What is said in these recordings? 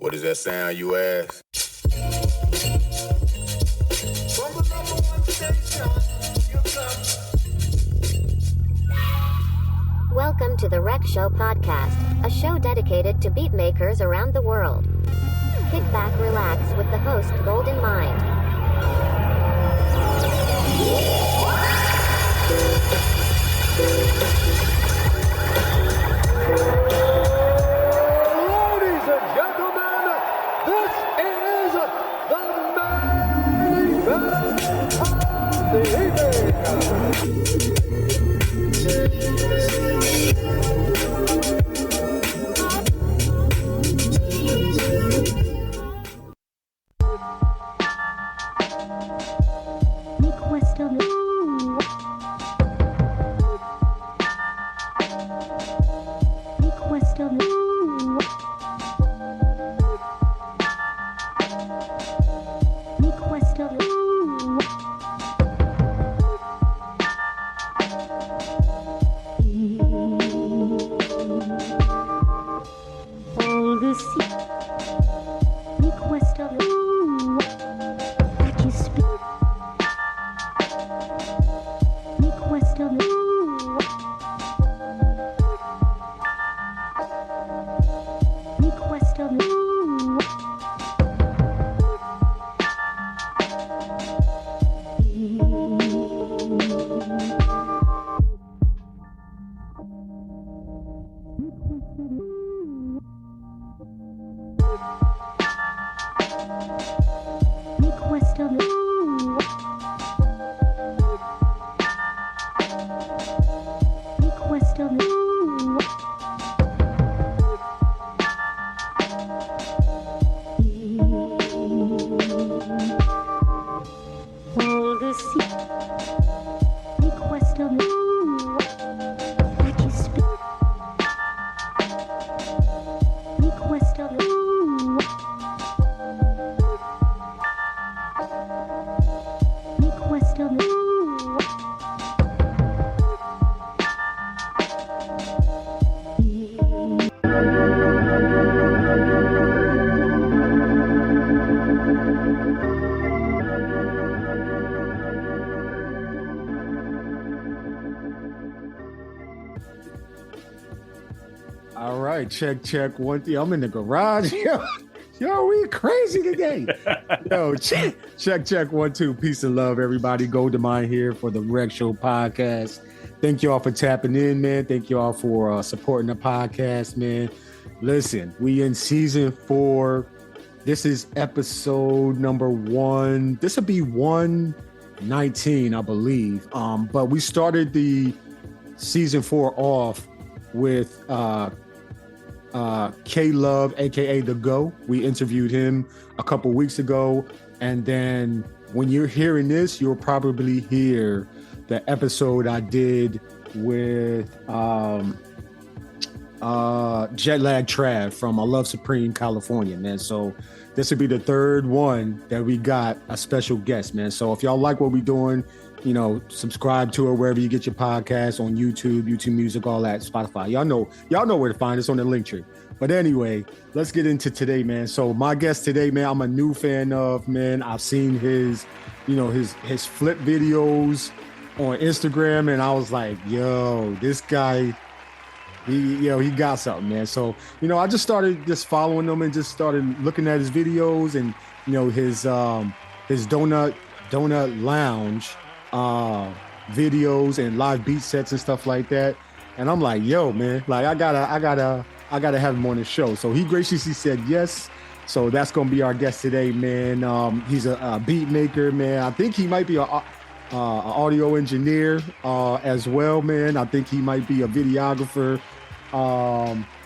What does that sound, you ask? Welcome to the Rec Show podcast, a show dedicated to beatmakers around the world. Kick back, relax with the host, Golden Mind. Ladies and gentlemen, this is the main event of the evening. All right, check one thing. I'm in the garage. Yo, we crazy today. Yo, check 1 2. Peace and love, everybody. Golden Mind here for the Rec Show podcast. Thank you all for tapping in, man. Thank you all for supporting the podcast, man. Listen, we in season 4. This is episode number 1. This will be 119, I believe. But we started the season 4 off with K Love, aka The Go. We interviewed him a couple weeks ago, and then when you're hearing this, you'll probably hear the episode I did with Jet Lag Trav from I Love Supreme, California, man. So this would be the third one that we got a special guest, man. So if y'all like what we're doing, you know, subscribe to it wherever you get your podcasts, on YouTube Music, all that, Spotify. Y'all know where to find us on the link tree. But anyway, let's get into today, man. So my guest today, man, I'm a new fan of, man. I've seen his flip videos on Instagram, and I was like, yo, this guy, he got something, man. So, I just started just following him and just started looking at his videos and, his donut lounge videos and live beat sets and stuff like that. And I'm like, yo, man, like I gotta have him on the show. So he graciously said yes. So that's gonna be our guest today, man. He's a beat maker, man. I think he might be a audio engineer as well, man. I think he might be a videographer.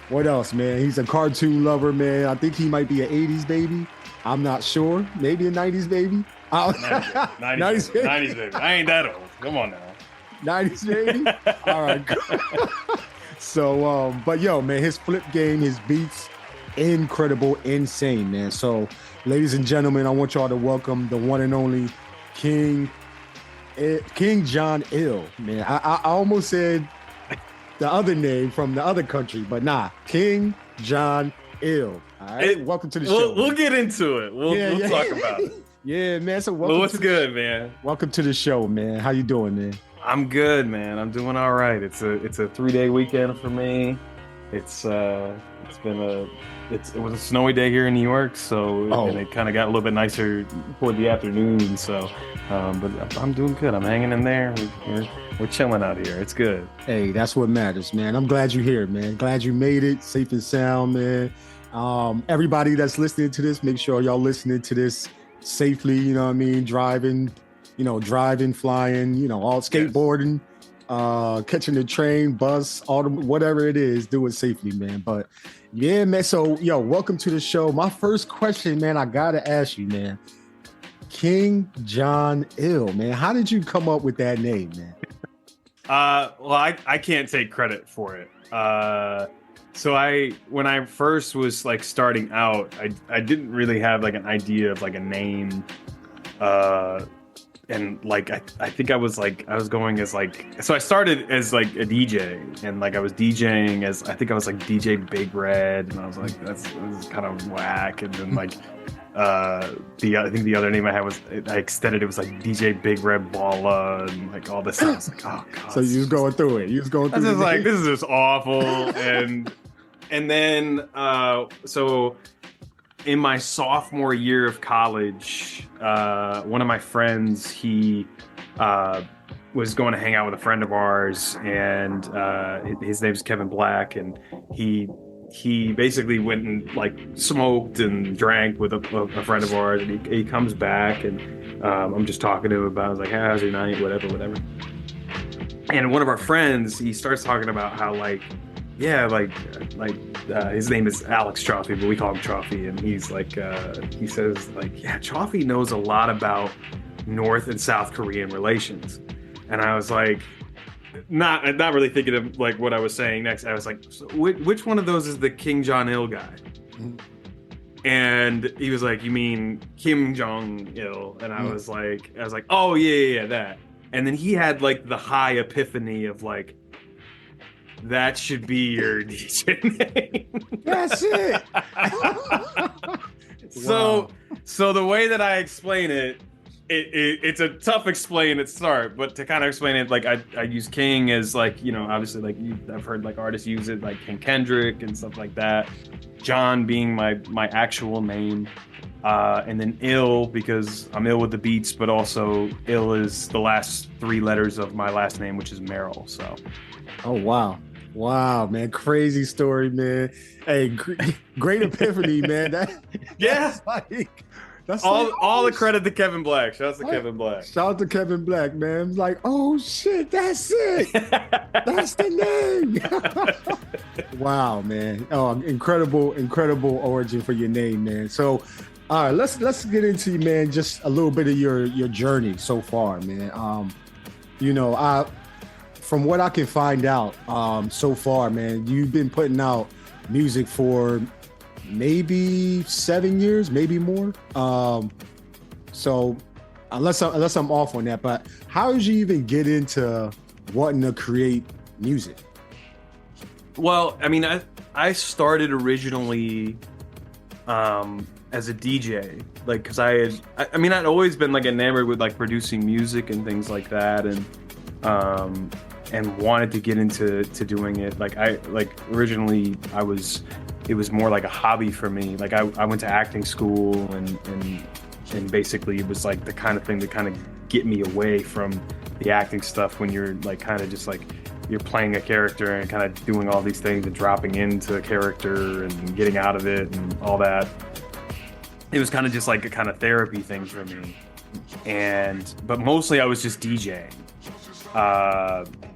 What else, man? He's a cartoon lover, man. I think he might be an 80s baby. I'm not sure. Maybe a 90s baby. 90s baby. I ain't that old. Come on now. 90s baby. All right. So, but yo, man, his flip game, his beats, incredible, insane, man. So, ladies and gentlemen, I want y'all to welcome the one and only King John Ill, man. I almost said the other name from the other country, but nah, King John Ill. All right, welcome to the show. We'll get into it. We'll talk about it. Yeah, man. So welcome. What's good, man? Welcome to the show, man. How you doing, man? I'm good, man. I'm doing all right. It's a 3-day weekend for me. It was a snowy day here in New York, and it kind of got a little bit nicer toward the afternoon. So, but I'm doing good. I'm hanging in there. We're chilling out here. It's good. Hey, that's what matters, man. I'm glad you're here, man. Glad you made it safe and sound, man. Everybody that's listening to this, make sure y'all listening to this safely. You know what I mean? Driving, flying, all skateboarding. Catching the train, bus, whatever it is, do it safely, man. But yeah, man. So, welcome to the show. My first question, man, I gotta ask you, man. King John Ill, man. How did you come up with that name, man? Well, I can't take credit for it. So when I first was like starting out, I didn't really have like an idea of like a name. And like I think I was going as like, so I started as like a DJ, and like I was DJing as, I think I was like DJ Big Red, and I was like, this is kind of whack. And then like I think the other name I had was, I extended it, was like DJ Big Red Balla, and like all this. I was like, oh god. So you was going through it. I was just like, this is just awful. and then so in my sophomore year of college, one of my friends, he was going to hang out with a friend of ours, and his name's Kevin Black, and he basically went and like smoked and drank with a friend of ours, and he comes back, and I'm just talking to him about, I was like, hey, how's your night, whatever. And one of our friends, he starts talking about how like, yeah, his name is Alex Trophy, but we call him Trophy, and he's like, he says like, yeah, Trophy knows a lot about North and South Korean relations. And I was like, not really thinking of like what I was saying next. I was like, so which one of those is the King John Il guy? Mm-hmm. And he was like, you mean Kim Jong Il? And I was like, oh yeah, that. And then he had like the high epiphany of like, that should be your DJ name. That's it. So the way that I explain it, it's a tough explain at start, but to kind of explain it, like I use King as like, obviously like I've heard like artists use it, like King Kendrick and stuff like that. John being my actual name, and then Ill because I'm ill with the beats, but also Ill is the last 3 letters of my last name, which is Merrill. So. Oh wow, man, crazy story, man. Hey, great epiphany, man. That's all the credit to Kevin Black. Shout out to Kevin Black. Shout out to Kevin Black, man. Like, oh shit, that's it. That's the name. Wow, man. Oh, incredible origin for your name, man. So, all right, let's get into, man, just a little bit of your journey so far, man. From what I can find out so far, man, you've been putting out music for maybe 7 years, maybe more. So unless I'm off on that, but how did you even get into wanting to create music? Well, I mean, I started originally as a DJ, like, because I'd always been like enamored with like producing music and things like that, and wanted to get into doing it. Originally it was more like a hobby for me. Like I went to acting school and basically it was like the kind of thing to kind of get me away from the acting stuff when you're like kind of just like you're playing a character and kind of doing all these things and dropping into a character and getting out of it and all that. It was kind of just like a kind of therapy thing for me. But mostly I was just DJing.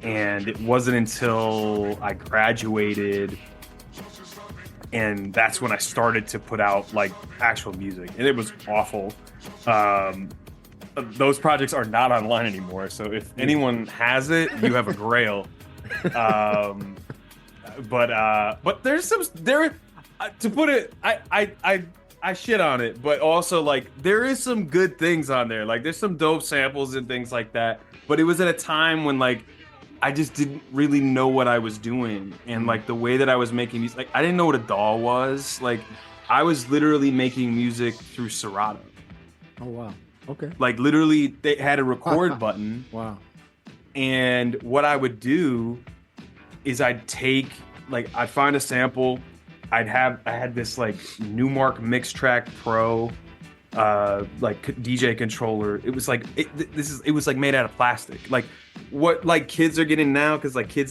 And it wasn't until I graduated and that's when I started to put out like actual music, and it was awful. Those projects are not online anymore, so if anyone has it, you have a grail. But there's some to put it, I shit on it, but also like there is some good things on there. Like there's some dope samples and things like that. But it was at a time when like I just didn't really know what I was doing, and like the way that I was making music, like I didn't know what a DAW was. Like I was literally making music through Serato. Oh wow. Okay. Like literally, they had a record button. Wow. And what I would do is I'd find a sample. I had this like Newmark Mix Track Pro, like DJ controller. It was like it was like made out of plastic. Like what like kids are getting now, because like I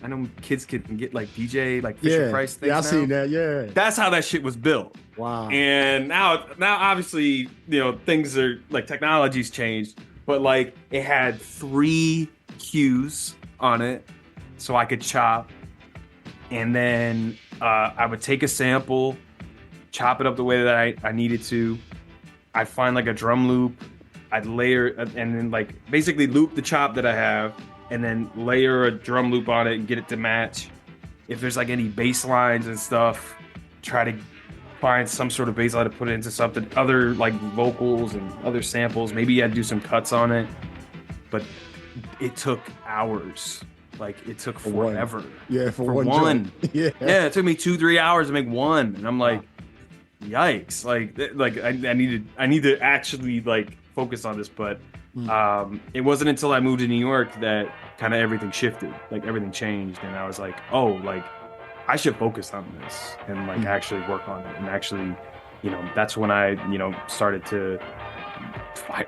know kids can get like DJ like Fisher Price things. Yeah, I now. seen that. Yeah. That's how that shit was built. Wow. And now obviously, you know, things are like technology's changed, but like it had 3 cues on it so I could chop, and then I would take a sample, chop it up the way that I needed to. I'd find like a drum loop, I'd layer and then like basically loop the chop that I have, and then layer a drum loop on it and get it to match. If there's like any bass lines and stuff, try to find some sort of bass line to put it into something, other like vocals and other samples. Maybe I'd do some cuts on it, but it took hours. Like it took forever. Yeah, for one. Yeah, it took me 2-3 hours to make one, and I'm like, yikes! Like I need to actually like focus on this. But it wasn't until I moved to New York that kind of everything shifted. Like everything changed, and I was like, oh, like I should focus on this and like actually work on it, and actually, you know, that's when I, you know, started to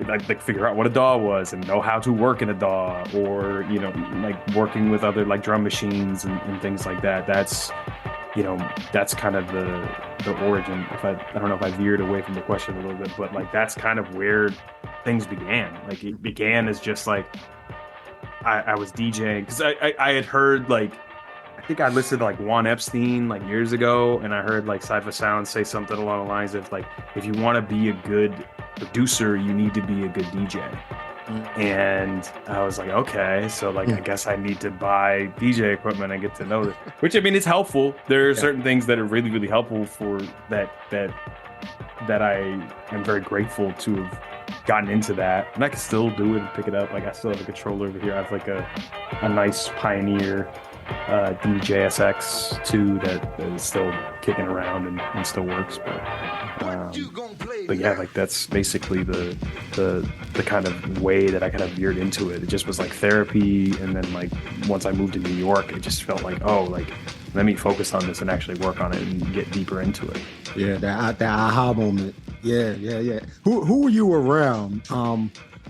like figure out what a DAW was and know how to work in a DAW, or you know, like working with other like drum machines and things like that. That's, you know, that's kind of the origin. I don't know if I veered away from the question a little bit, but like that's kind of where things began. Like it began as just like I was DJing because I had heard like, I think I listened to like Juan Epstein like years ago, and I heard like Cypher Sound say something along the lines of like, if you want to be a good producer, you need to be a good DJ. And I was like, okay, so like I guess I need to buy DJ equipment and get to know this. Which, I mean, it's helpful. There are certain things that are really, really helpful for that I am very grateful to have gotten into that. And I can still do it and pick it up. Like I still have a controller over here. I have like a nice Pioneer DJSX2 that is still kicking around and still works. But yeah, like that's basically the kind of way that I kind of veered into it. It just was like therapy, and then like once I moved to New York, it just felt like, oh, like let me focus on this and actually work on it and get deeper into it. Yeah, that aha moment. Yeah. Who were you around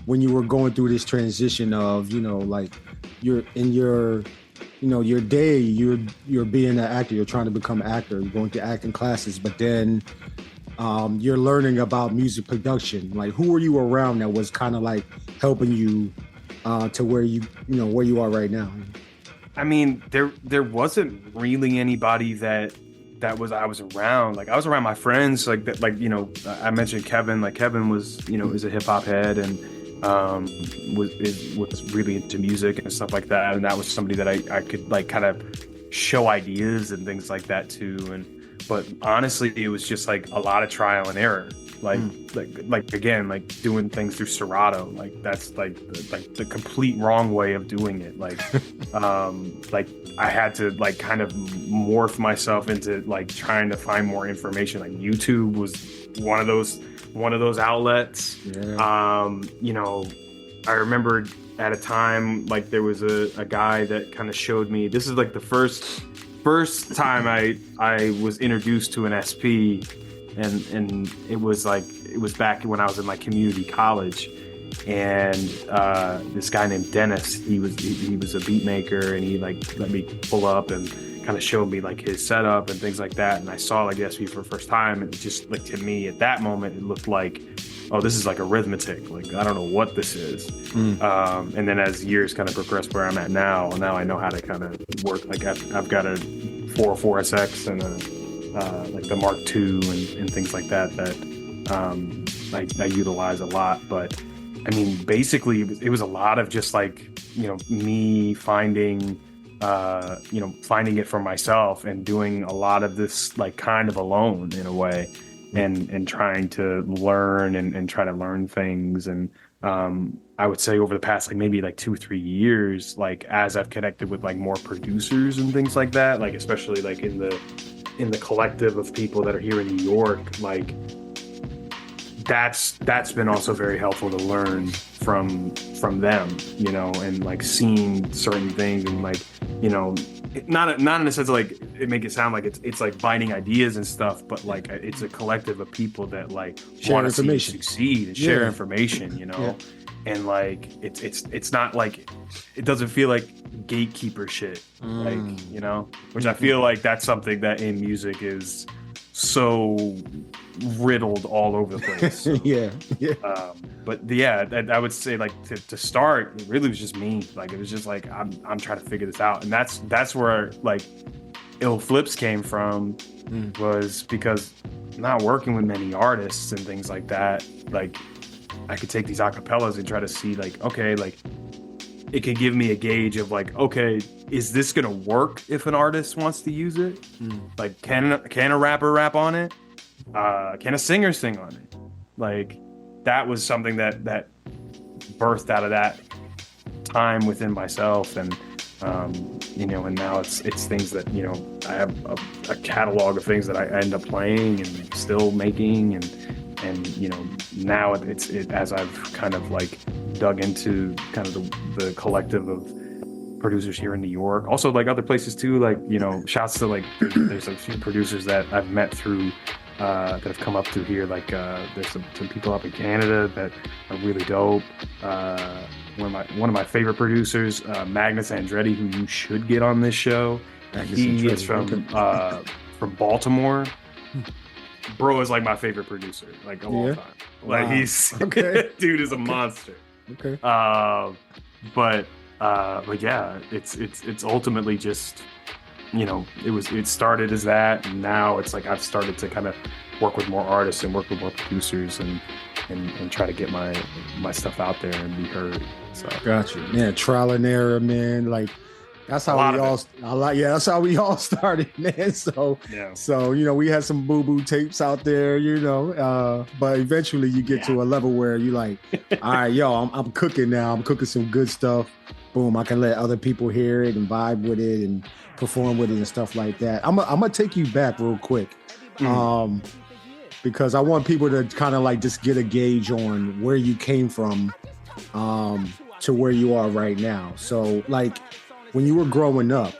when you were going through this transition of, you know, like you're in your, you know, your day, you're being an actor, you're trying to become an actor, you're going to acting classes, but then you're learning about music production. Like, who were you around that was kind of like helping you to where you know where you are right now? I mean, there wasn't really anybody that I was around. Like I was around my friends, like that, like, you know, I mentioned Kevin. Like Kevin was, you know, is a hip hop head and was really into music and stuff like that. And that was somebody that I could like kind of show ideas and things like that to. But honestly, it was just like a lot of trial and error. Like again, like doing things through Serato. Like that's like the complete wrong way of doing it. Like, like I had to like kind of morph myself into like trying to find more information. Like YouTube was one of those outlets. Yeah. You know, I remember at a time like there was a guy that kind of showed me. This is like the first time I was introduced to an SP, and it was back when I was in like community college, and this guy named Dennis, he was a Beatmaker, and he like let me pull up and kind of showed me like his setup and things like that, and I saw like the SP for the first time, and it just like to me at that moment it looked like, oh, this is like a rhythmic, like I don't know what this is. And then as years kind of progressed where I'm at now I know how to kind of work. Like I've got a 404SX and a like the Mark II and things like that I utilize a lot. But I mean, basically it was a lot of just like, you know, me finding it for myself and doing a lot of this like kind of alone in a way. And trying to learn and try to learn things and I would say over the past like maybe like 2 or 3 years, like as I've connected with like more producers and things like that, like especially like in the collective of people that are here in New York, like that's been also very helpful to learn from them, you know, and like seeing certain things and like, you know, not in the sense of like it make it sound like it's like binding ideas and stuff, but like it's a collective of people that like want to see you succeed and share information, you know. And like it's not like it doesn't feel like gatekeeper shit, like, you know, which I feel like that's something that in music is so riddled all over the place. So, but yeah, I would say like to start, it really was just me. Like it was just like I'm trying to figure this out, and that's where like Ill Flips came from, was because not working with many artists and things like that. Like I could take these acapellas and try to see like, okay, like it could give me a gauge of like, okay, is this gonna work if an artist wants to use it? Like, can a rapper rap on it? Can a singer sing on it? Like, that was something that birthed out of that time within myself, and you know, and now it's things that, you know, I have a catalog of things that I end up playing and still making, and you know, now it's as I've kind of like dug into kind of the collective of producers here in New York, also like other places too, like, you know, shouts to like there's a few producers that I've met through that have come up through here, like there's some people up in Canada that are really dope. One of my favorite producers, Magnus Andretti, who you should get on this show. He is from Baltimore. Bro is like my favorite producer, like of all time. Like he's dude is a monster. But yeah, it's ultimately just, you know, it started as that, and now it's like I've started to kind of work with more artists and work with more producers and try to get my stuff out there and be heard. So gotcha. Yeah, trial and error, man. Like that's how that's how we all started, man. So you know, we had some boo-boo tapes out there, you know, but eventually you get to a level where you like, all right, yo, I'm cooking now. I'm cooking some good stuff. Boom, I can let other people hear it and vibe with it and perform with it and stuff like that. I'm gonna take you back real quick, because I want people to kind of like just get a gauge on where you came from to where you are right now. So like when you were growing up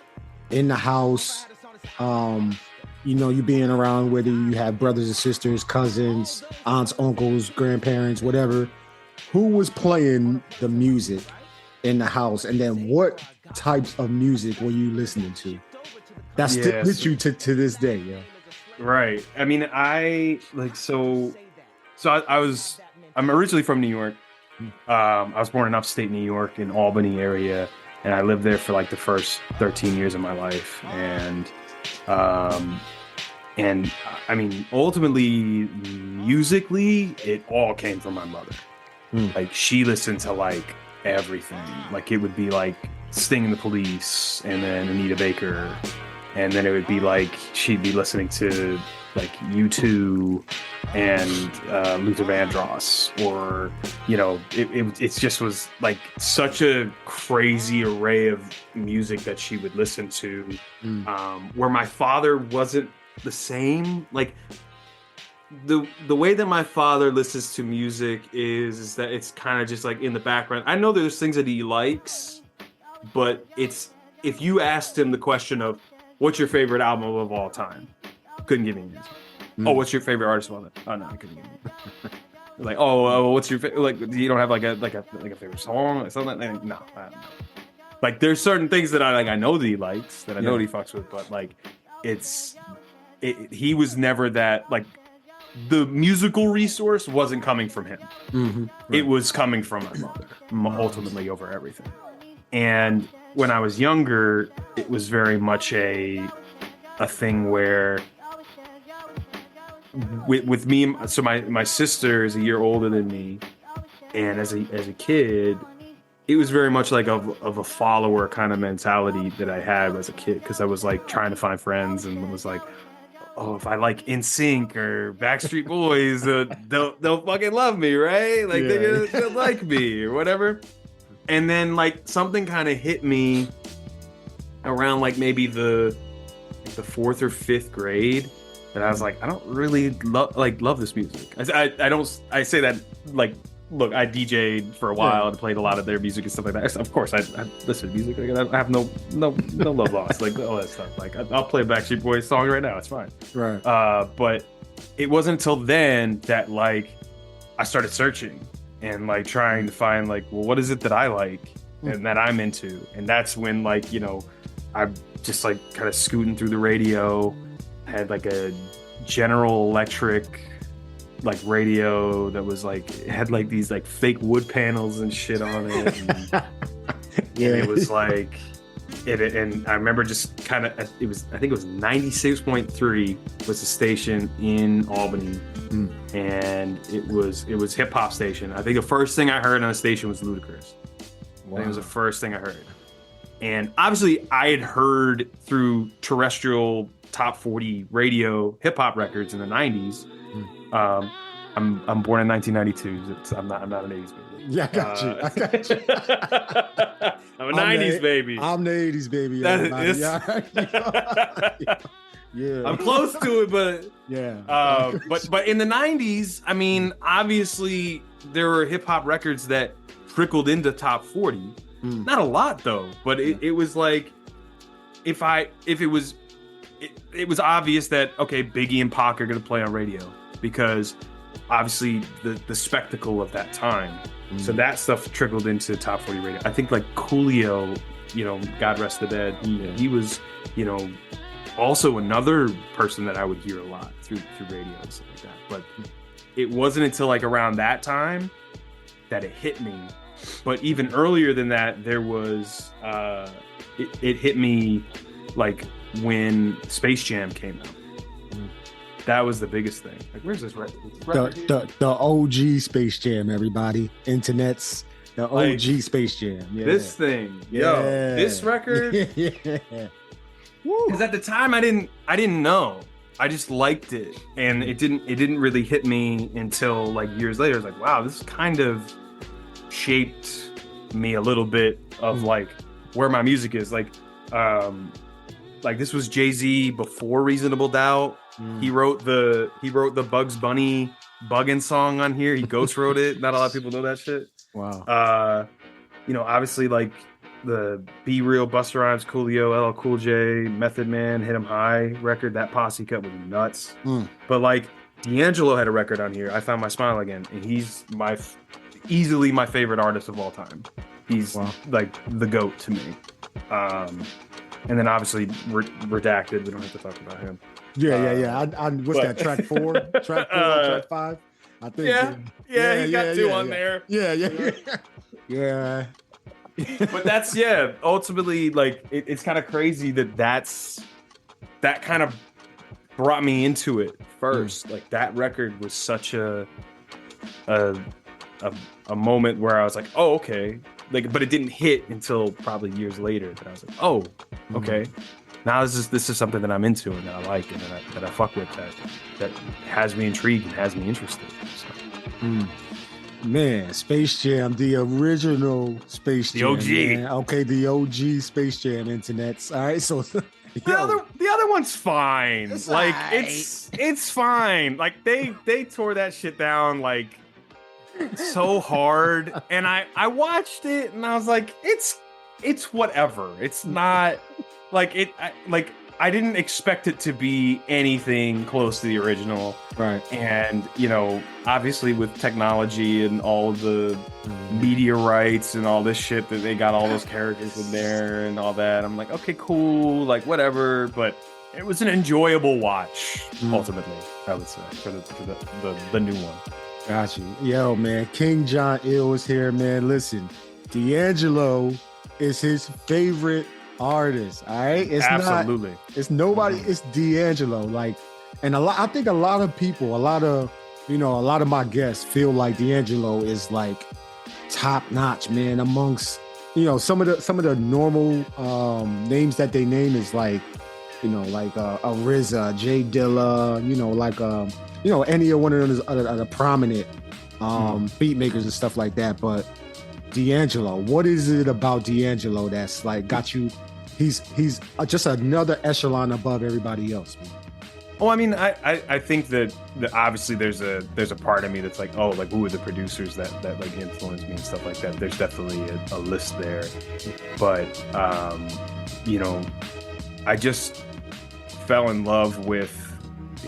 in the house, you know, you being around, whether you have brothers and sisters, cousins, aunts, uncles, grandparents, whatever, who was playing the music in the house, and then what types of music were you listening to that still hits you to this day? Right. I mean, I'm originally from New York. I was born in upstate New York in Albany area, and I lived there for like the first 13 years of my life. And I mean, ultimately, musically, it all came from my mother. Like she listened to like everything. Like it would be like Sting and the Police, and then Anita Baker, and then it would be like she'd be listening to like U2 and Luther Vandross, or, you know, it just was like such a crazy array of music that she would listen to, where my father wasn't the same. Like the way that my father listens to music is that it's kind of just like in the background. I know there's things that he likes, but it's, if you asked him the question of what's your favorite album of all time, couldn't give me an answer. Oh, what's your favorite artist of all time? Oh no, I couldn't give me. Like, what's your favorite? Like, you don't have like a favorite song or something? Like, no. Like, there's certain things that I know that he likes, that I know that he fucks with, but like, he was never that, like, the musical resource wasn't coming from him. Right. It was coming from my mother, ultimately, over everything. And when I was younger, it was very much a thing where with me, so my sister is a year older than me, and as a kid, it was very much like of a follower kind of mentality that I had as a kid, because I was like trying to find friends and was like, oh, if I like NSYNC or Backstreet Boys, they'll fucking love me, right? Like they'll like me or whatever. And then like something kind of hit me around like maybe the 4th or 5th grade, and I was like, I don't really love this music. I say that like, look, I DJ'd for a while and played a lot of their music and stuff like that. Of course, I listen to music. Like, I have no love lost, like all that stuff. Like I'll play a Backstreet Boys song right now. It's fine. Right. But it wasn't until then that like I started searching and like trying to find like, well, what is it that I like and that I'm into? And that's when like, you know, I'm just like kind of scooting through the radio, had like a General Electric like radio that was like, it had like these like fake wood panels and shit on it. And, and it was like and I remember just kind of, I think it was 96.3 was the station in Albany. And it was hip hop station. I think the first thing I heard on the station was Ludacris. Wow. I think it was the first thing I heard. And obviously I had heard through terrestrial top 40 radio hip hop records in the 90s. I'm born in 1992. I'm not an 80s baby. Yeah, I got you. I'm a 90s baby. I'm the 80s baby. Yeah. I'm close to it, but yeah. But in the 90s, I mean, obviously there were hip hop records that trickled into top 40. Not a lot though, but it was like it was obvious that okay, Biggie and Pac are gonna play on radio because obviously the spectacle of that time. So that stuff trickled into top 40 radio. I think like Coolio, you know, God rest the dead. He was, you know, also another person that I would hear a lot through radio and stuff like that. But it wasn't until like around that time that it hit me. But even earlier than that, there was it hit me like when Space Jam came out. That was the biggest thing. Like, where's this record? The OG Space Jam, everybody. Internet's the OG like, Space Jam. Yeah. This thing, this record. Because at the time I didn't know. I just liked it, and it didn't really hit me until like years later. I was like, wow, this kind of shaped me a little bit of like where my music is. Like this was Jay-Z before Reasonable Doubt. He wrote the Bugs Bunny Buggin' song on here. He ghost wrote it. Not a lot of people know that shit. Wow. You know, obviously like the Be Real, Busta Rhymes, Coolio, LL Cool J, Method Man, Hit 'Em High record. That posse cut was nuts. But like D'Angelo had a record on here. I Found My Smile Again, and he's easily my favorite artist of all time. He's like the GOAT to me. And then obviously Redacted. We don't have to talk about him. Yeah. What's that? Track 4, track 5. I think. Yeah. He got two on there. Yeah. But that's ultimately like it's kind of crazy that kind of brought me into it first. Like that record was such a moment where I was like, oh, okay. Like, but it didn't hit until probably years later that I was like, oh, okay. Now this is something that I'm into and that I like and that I fuck with that has me intrigued and has me interested. So. Man, Space Jam, the original Space Jam. The OG. Man. Okay, the OG Space Jam internets. All right, so the other one's fine. It's like it's fine. Like they tore that shit down like so hard, and I watched it and I was like, it's whatever. It's not like it. I didn't expect it to be anything close to the original. Right. And, you know, obviously with technology and all the media rights and all this shit that they got all those characters in there and all that, I'm like, okay, cool, like whatever. But it was an enjoyable watch, ultimately, I would say, for the new one. Got you. Yo, man, King John Ill is here, man. Listen, D'Angelo is his favorite artist, all right? It's absolutely not, it's nobody, it's D'Angelo. Like, and I think a lot of people, a lot of my guests feel like D'Angelo is like top notch, man, amongst, you know, some of the normal names that they name is like like a RZA, J Dilla, any of one of those other prominent beat makers and stuff like that. But D'Angelo, what is it about D'Angelo that's like got you? He's just another echelon above everybody else, man. Oh, I mean, I think that obviously there's a part of me that's like, oh, like who are the producers that like influenced me and stuff like that. There's definitely a list there, but I just fell in love with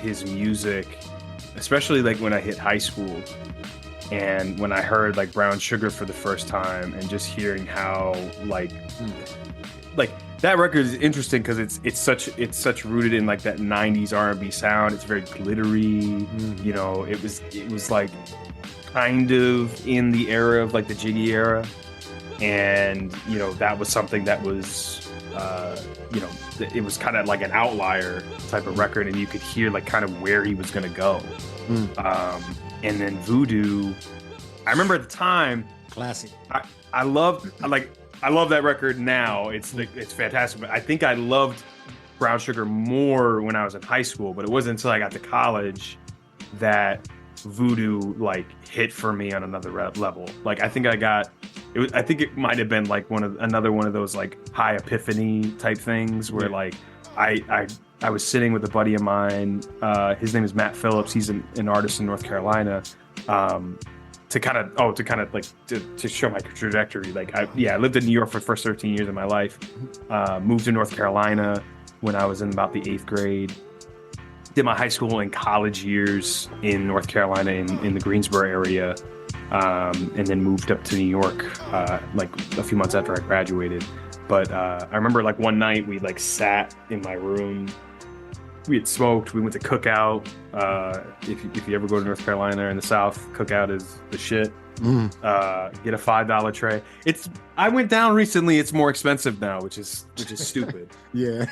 his music, especially like when I hit high school and when I heard like Brown Sugar for the first time, and just hearing how like that record is interesting because it's such rooted in like that 90s R&B sound. It's very glittery. It was like kind of in the era of like the Jiggy era, and that was something that was it was kind of like an outlier type of record, and you could hear like kind of where he was going to go. And then Voodoo, I remember at the time, classic. I love that record now. It's fantastic. But I think I loved Brown Sugar more when I was in high school. But it wasn't until I got to college that Voodoo like hit for me on another level. Like I think it might have been like another one of those like high epiphany type things where like I was sitting with a buddy of mine. His name is Matt Phillips. He's an artist in North Carolina. To show my trajectory. Like I lived in New York for the first 13 years of my life. Moved to North Carolina when I was in about the 8th grade. Did my high school and college years in North Carolina in the Greensboro area, and then moved up to New York like a few months after I graduated. But I remember like one night we like sat in my room. We had smoked. We went to Cookout. If you ever go to North Carolina or in the South, Cookout is the shit. Get a $5 tray. I went down recently. It's more expensive now, which is stupid. Yeah.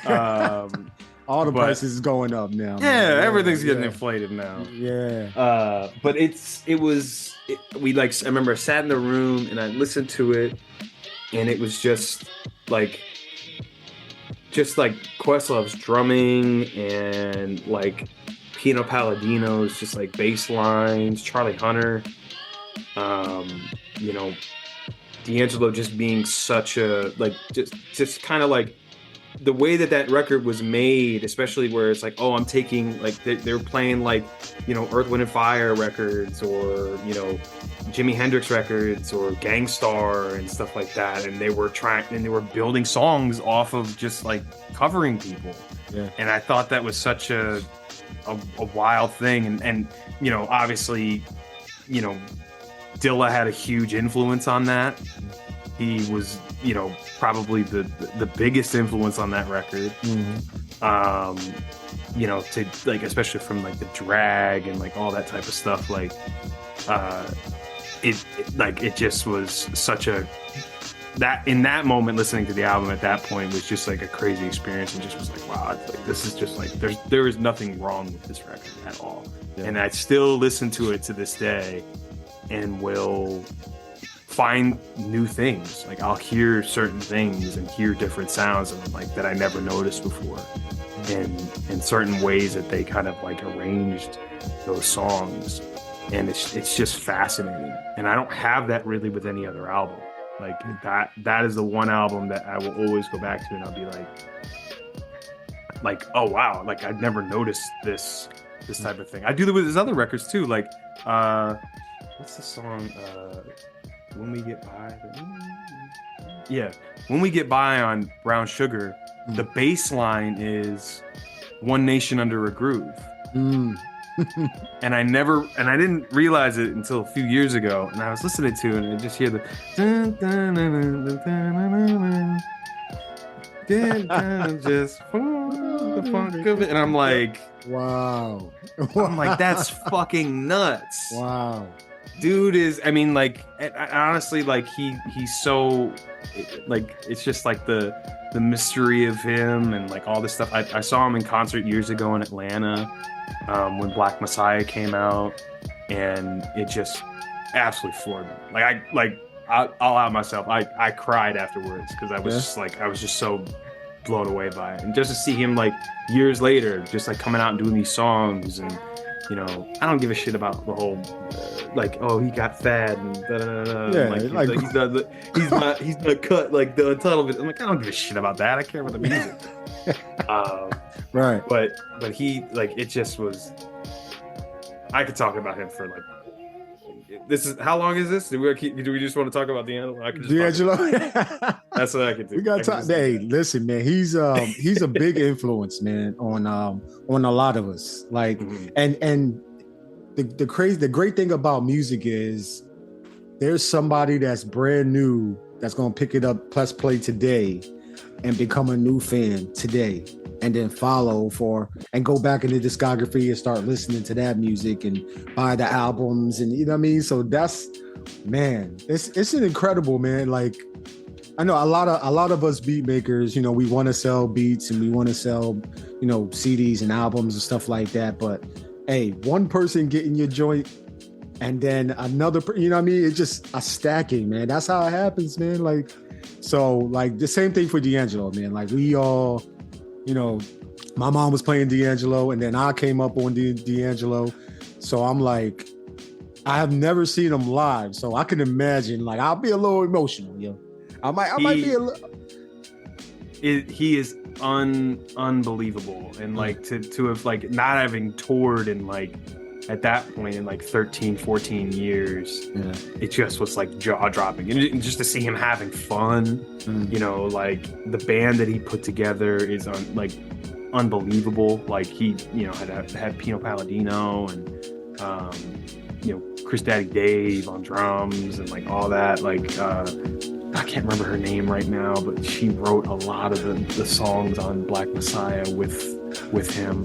All the prices is going up now. Yeah, everything's getting inflated now. Yeah. But I remember I sat in the room and I listened to it, and it was just like Questlove's drumming and like Pino Palladino's just like bass lines, Charlie Hunter, D'Angelo just being such a like just kind of like the way that record was made, especially where it's like, oh, I'm taking like they're playing like Earth, Wind and Fire records, or Jimi Hendrix records, or Gang Starr and stuff like that, and they were building songs off of just like covering people. And I thought that was such a wild thing, and obviously Dilla had a huge influence on that. He was probably the biggest influence on that record. To like, especially from like the drag and like all that type of stuff, like it just was such a that in that moment, listening to the album at that point was just like a crazy experience, and just was like, wow, like this is just like there is nothing wrong with this record at all. And I still listen to it to this day and will find new things. Like I'll hear certain things and hear different sounds and like that I never noticed before, and in certain ways that they kind of like arranged those songs, and it's just fascinating. And I don't have that really with any other album. Like that is the one album that I will always go back to, and I'll be like, oh wow, like I'd never noticed this type of thing. I do that with his other records too. Like what's the song? When We Get By. When We Get By on Brown Sugar, the bass line is One Nation Under a Groove. And I didn't realize it until a few years ago, and I was listening to it and I just hear the just for the funk of it, and I'm like, wow. I'm like, that's fucking nuts. Wow. Dude is, I mean, like, honestly, like he's so, like, it's just like the mystery of him and like all this stuff. I saw him in concert years ago in Atlanta when Black Messiah came out, and it just absolutely floored me. I'll out myself. I cried afterwards because I was just like, I was just so blown away by it. And just to see him like years later, just like coming out and doing these songs, and you know, I don't give a shit about the whole like, oh, he got fat and da, da, da, da. Yeah, like he's not cut like the Untitled. I'm like, I don't give a shit about that. I care about the music. Right. But he like, it just was. I could talk about him for like. This is how long is this? Do we just want to talk about D'Angelo? I can just D'Angelo. That's what I can do. We got to talk. Hey, listen, man. He's a big influence, man, on a lot of us. Like, and the great thing about music is there's somebody that's brand new that's gonna pick it up, press play today, and become a new fan today, and then follow and go back in the discography and start listening to that music and buy the albums, and you know what I mean? So that's, man, it's an incredible, man. Like, I know a lot of us beat makers, you know, we want to sell beats and we want to sell, you know, CDs and albums and stuff like that. But hey, one person getting your joint and then another, you know what I mean? It's just a stacking, man. That's how it happens, man. Like, so like the same thing for D'Angelo, man. Like we all, you know, my mom was playing D'Angelo and then I came up on D'Angelo. So I'm like, I have never seen him live. So I can imagine, like, I'll be a little emotional, yo. I might be a little. He is unbelievable. And like to have like not having toured in like at that point in like 13, 14 years, it just was like jaw dropping. And just to see him having fun, you know, like the band that he put together is like unbelievable. Like he, you know, had Pino Palladino and, you know, Chris Daddy Dave on drums and like all that. Like, I can't remember her name right now, but she wrote a lot of the songs on Black Messiah with him.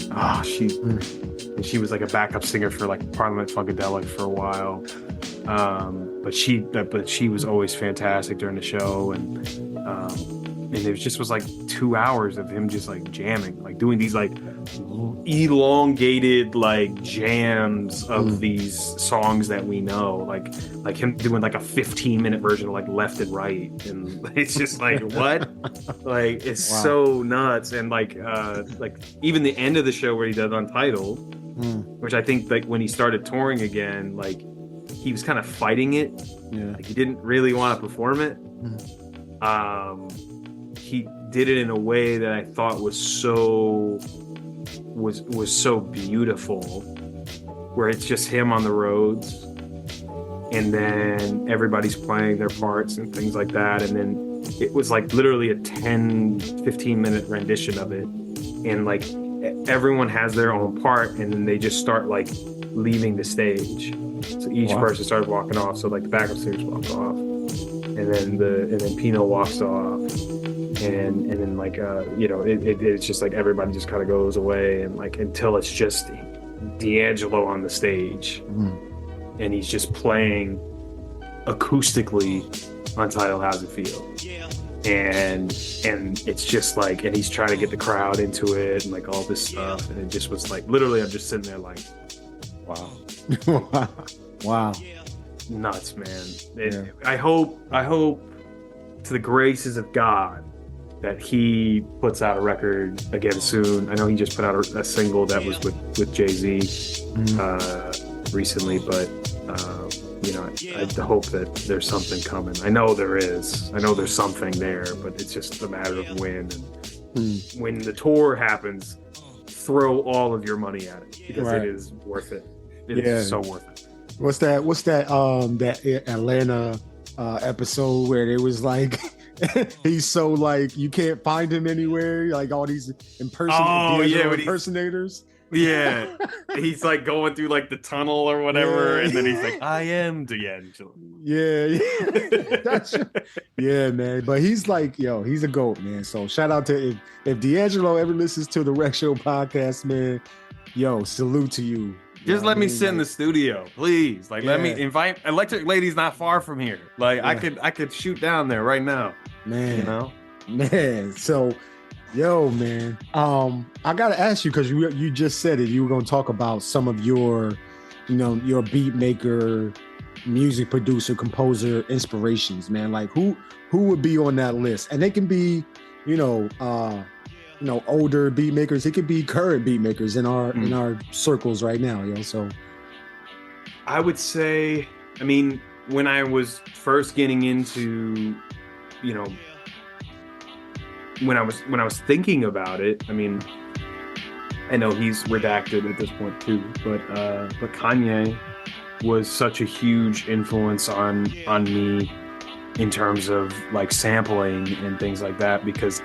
She was like a backup singer for like Parliament Funkadelic for a while. But she was always fantastic during the show, and it just was like 2 hours of him just like jamming, like doing these like elongated like jams of these songs that we know, like him doing like a 15-minute version of like Left and Right, and it's just like what, like it's so nuts. And like even the end of the show where he did Untitled, which I think like when he started touring again, like he was kind of fighting it, like he didn't really want to perform it. He did it in a way that I thought was so beautiful, where it's just him on the roads and then everybody's playing their parts and things like that, and then it was like literally a 10-15 minute rendition of it, and like everyone has their own part, and then they just start like leaving the stage. So each person started walking off. So like the backup singers walk off, and then Pino walks off, and then like you know, it's just like everybody just kind of goes away, and like until it's just D'Angelo on the stage, and he's just playing acoustically Untitled How's It Feel, and it's just like, and he's trying to get the crowd into it and like all this stuff, and it just was like literally I'm just sitting there like, wow. Nuts, man. I hope to the graces of God that he puts out a record again soon. I know he just put out a single that was with Jay-Z recently, but you know, I hope that there's something coming. I know there is. I know there's something there, but it's just a matter of when. And when the tour happens, throw all of your money at it, because it is worth it. It is so worth it. What's that that Atlanta episode where it was like he's so like you can't find him anywhere, like all these impersonators. Yeah, he's like going through like the tunnel or whatever, and then he's like, I am D'Angelo. Yeah, man. But he's like, he's a GOAT, man. So shout out to if D'Angelo ever listens to the Rec Show podcast, man, salute to you. Just let me sit in the studio, please. Like, let me invite Electric Lady's not far from here. Like, I could shoot down there right now. Man, you know, man. So, man, I gotta ask you, because you just said it. You were gonna talk about some of your, your beat maker, music producer, composer inspirations, man. Like, who would be on that list? And they can be older beat makers. It could be current beat makers in our circles right now, So I would say, I mean, when I was first getting into, when I was thinking about it, I mean, I know he's redacted at this point too, but Kanye was such a huge influence on me in terms of like sampling and things like that, because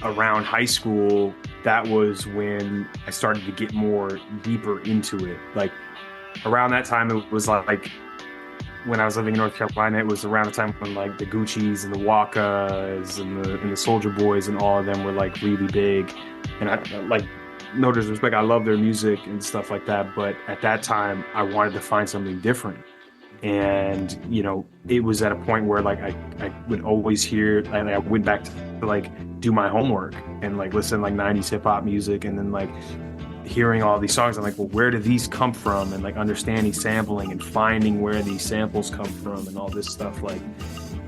around high school, that was when I started to get more deeper into it. Like around that time, it was like when I was living in North Carolina, it was around the time when like the Gucci's and the Wakas and the Soldier Boys and all of them were like really big. And I like, no disrespect, I love their music and stuff like that, but at that time I wanted to find something different. And it was at a point where like I would always hear, and I went back to like do my homework and like listen to like 90s hip-hop music, and then like hearing all these songs, I'm like, well, where do these come from? And like understanding sampling and finding where these samples come from and all this stuff, like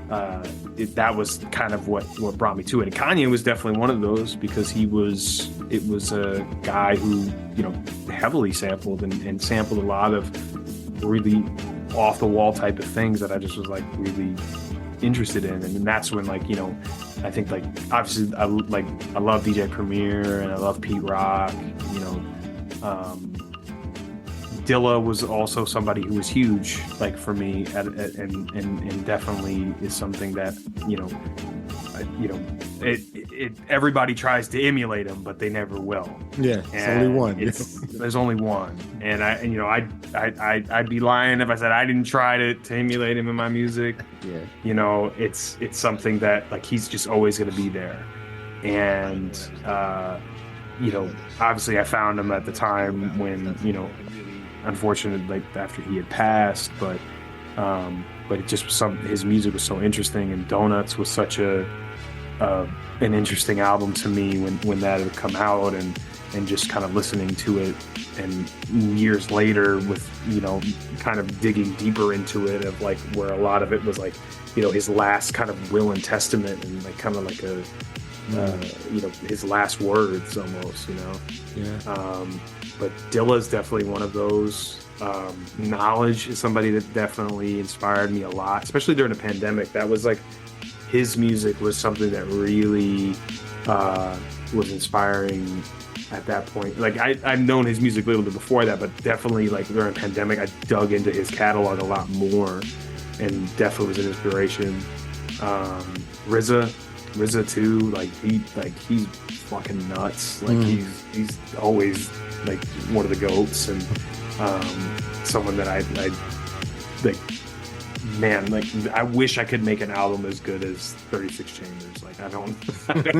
that was kind of what brought me to it. And Kanye was definitely one of those, because it was a guy who heavily sampled and sampled a lot of really off the wall type of things that I just was like really interested in. And that's when like I think like obviously I love DJ Premier and I love Pete Rock. Dilla was also somebody who was huge, like for me, and definitely is something that everybody tries to emulate him, but they never will. Yeah, it's only one. There's only one, and I'd be lying if I said I didn't try to emulate him in my music. Yeah, it's something that like he's just always going to be there, and obviously I found him at the time when unfortunately, like after he had passed, but it just was his music was so interesting, and Donuts was such an interesting album to me when that had come out, and just kind of listening to it, and years later with kind of digging deeper into it, of like where a lot of it was like his last kind of will and testament, and like kind of like a his last words almost, Yeah. But Dilla's definitely one of those. Knowledge is somebody that definitely inspired me a lot, especially during the pandemic. That was like, his music was something that really was inspiring at that point. Like I've known his music a little bit before that, but definitely like during the pandemic, I dug into his catalog a lot more, and definitely was an inspiration. RZA too, he's fucking nuts. Like he's always like one of the GOATs, and someone that I like, man, like I wish I could make an album as good as 36 Chambers. Like I don't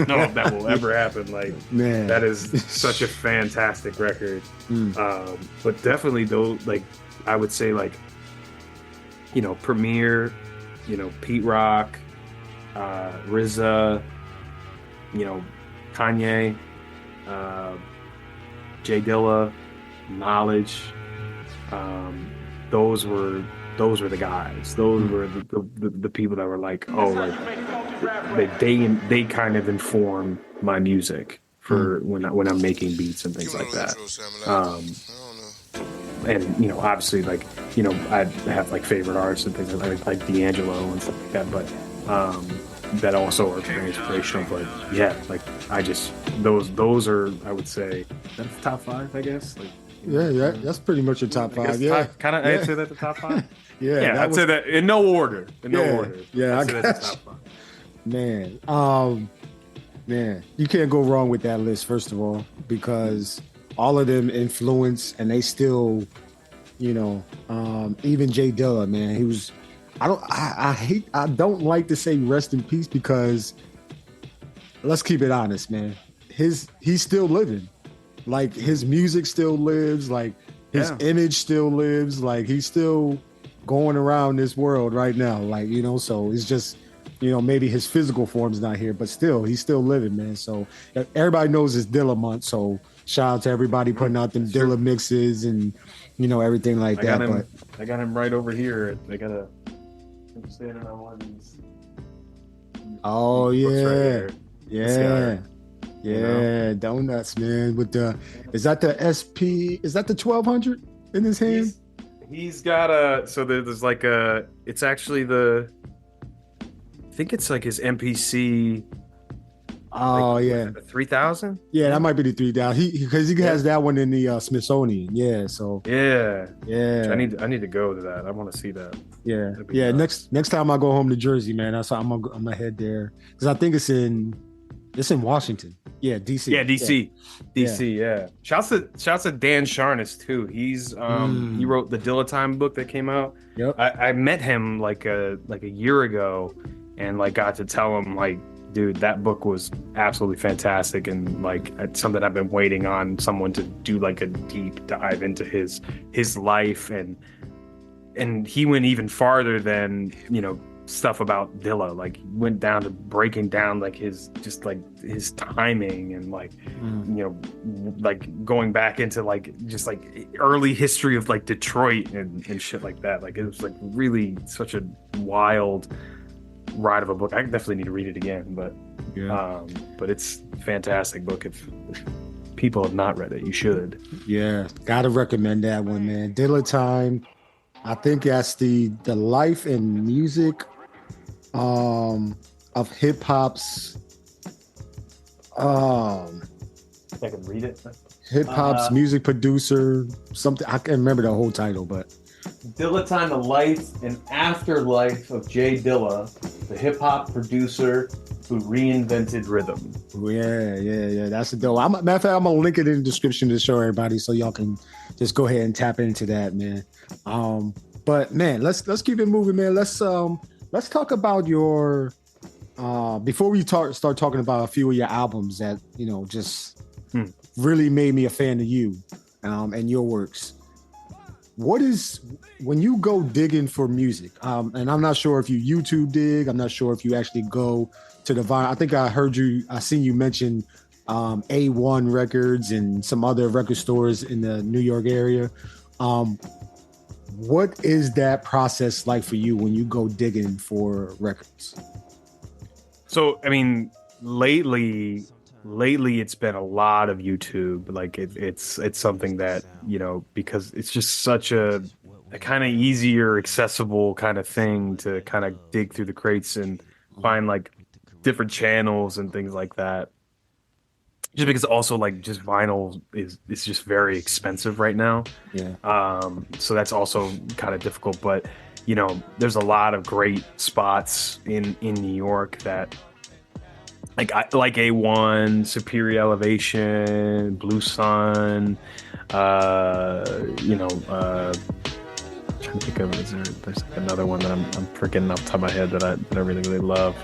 know if that will ever happen. Like, man, that is such a fantastic record. But definitely though, like I would say like, Premier, Pete Rock, RZA, Kanye, J Dilla, Knowledge, those were the guys. Those were the people that were like, oh, like they kind of inform my music for when I'm making beats and things like that. And obviously like I have like favorite artists and things like D'Angelo and stuff like that, but that also are very inspirational. But yeah, like I just those are, I would say that's the top 5, I guess. Like, yeah, that's pretty much your top 5. Yeah, kind of. I'd say that's the top 5. Yeah, I'd say that in no order. Yeah, I'd say that's the top 5. Man, you can't go wrong with that list. First of all, because all of them influence, and they still, even J Dilla, man, he was. I don't like to say rest in peace, because let's keep it honest, man. He's still living. Like his music still lives, like his image still lives, like he's still going around this world right now. Like, so it's just, maybe his physical form's not here, but still, he's still living, man. So everybody knows it's Dilla month. So shout out to everybody putting out them Dilla mixes and, everything like that. I got him right over here. I'm standing on one of these Oh Books right yeah, here. yeah, You yeah. Donuts, man. With the is that the SP? Is that the 1200 in his hand? He's got a so there's like a it's actually the I think it's like his MPC like Oh yeah, the 3000. yeah. That might be the 3000. He because he Yeah. has that one in the Smithsonian. Yeah. So Yeah. yeah, I need to go to that. I want to see that. yeah, That'd be yeah. nuts. Next time I go home to Jersey, man. I'm gonna head there because I think it's in Washington. Yeah, DC. Yeah, DC. Yeah. DC, yeah. Shouts to Dan Sharnis too. He's he wrote the Dilla Time book that came out. Yep. I met him like a year ago and like got to tell him like, dude, that book was absolutely fantastic and like it's something I've been waiting on someone to do like a deep dive into his life and he went even farther than, you know, stuff about Dilla, like went down to breaking down like his timing and like you know like going back into like just like early history of like Detroit and shit like that. Like it was like really such a wild ride of a book. I definitely need to read it again, but it's a fantastic book. If people have not read it, you should. Yeah, gotta recommend that one, man. Dilla Time. I think that's the life and music of hip hop's I can read it. hip hop's music producer. Something I can't remember the whole title, but Dilla Time: The Life and Afterlife of J Dilla, the hip hop producer who reinvented rhythm. yeah. That's a dope. Matter of fact, I'm gonna link it in the description to show everybody so y'all can just go ahead and tap into that, man. But man, let's keep it moving, man. Let's talk about your before we start talking about a few of your albums that, you know, just really made me a fan of you and your works. What is when you go digging for music? And I'm not sure if you YouTube dig. I'm not sure if you actually go to the vinyl. I think I seen you mention A1 Records and some other record stores in the New York area. What is that process like for you when you go digging for records? So, I mean, lately it's been a lot of YouTube. Like it's something that, you know, because it's just such a kind of easier, accessible kind of thing to kind of dig through the crates and find like different channels and things like that. Just because also like just vinyl is just very expensive right now. Yeah. So that's also kind of difficult, but you know, there's a lot of great spots in New York that like A1, Superior Elevation, Blue Sun, trying to think of there's like another one that I'm freaking off the top of my head that I really, really love.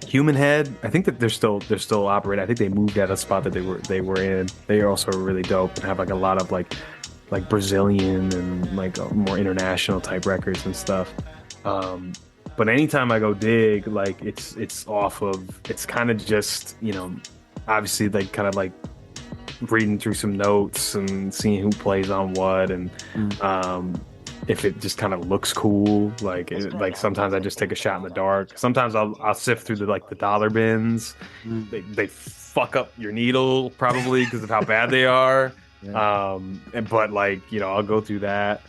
Human Head, I think that they're still operating. I think they moved out of a spot that they were in. They are also really dope and have like a lot of like Brazilian and like more international type records and stuff. But anytime I go dig, like it's kind of just, you know, obviously like kind of like reading through some notes and seeing who plays on what and if it just kind of looks cool, like sometimes I just take a shot in the dark. Sometimes I'll sift through the dollar bins. They fuck up your needle probably because of how bad they are. Yeah. But like, you know, I'll go through that.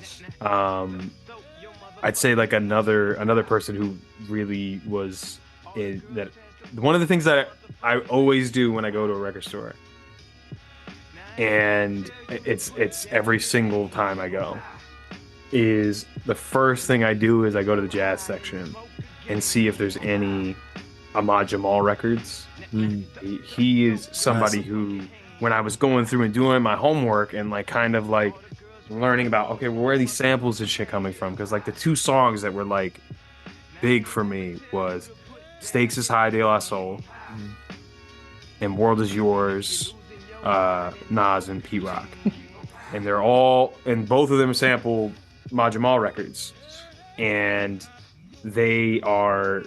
I'd say like another person who really was in that. One of the things that I always do when I go to a record store, and it's every single time I go, is the first thing I do is I go to the jazz section and see if there's any Ahmad Jamal records. He is somebody who, when I was going through and doing my homework and like kind of like learning about, okay, well, where are these samples and shit coming from? Because like the two songs that were like big for me was Stakes is High, De La Soul, and World Is Yours, Nas and Pete Rock. And they're all, and both of them sample Ma Jamal records, and they are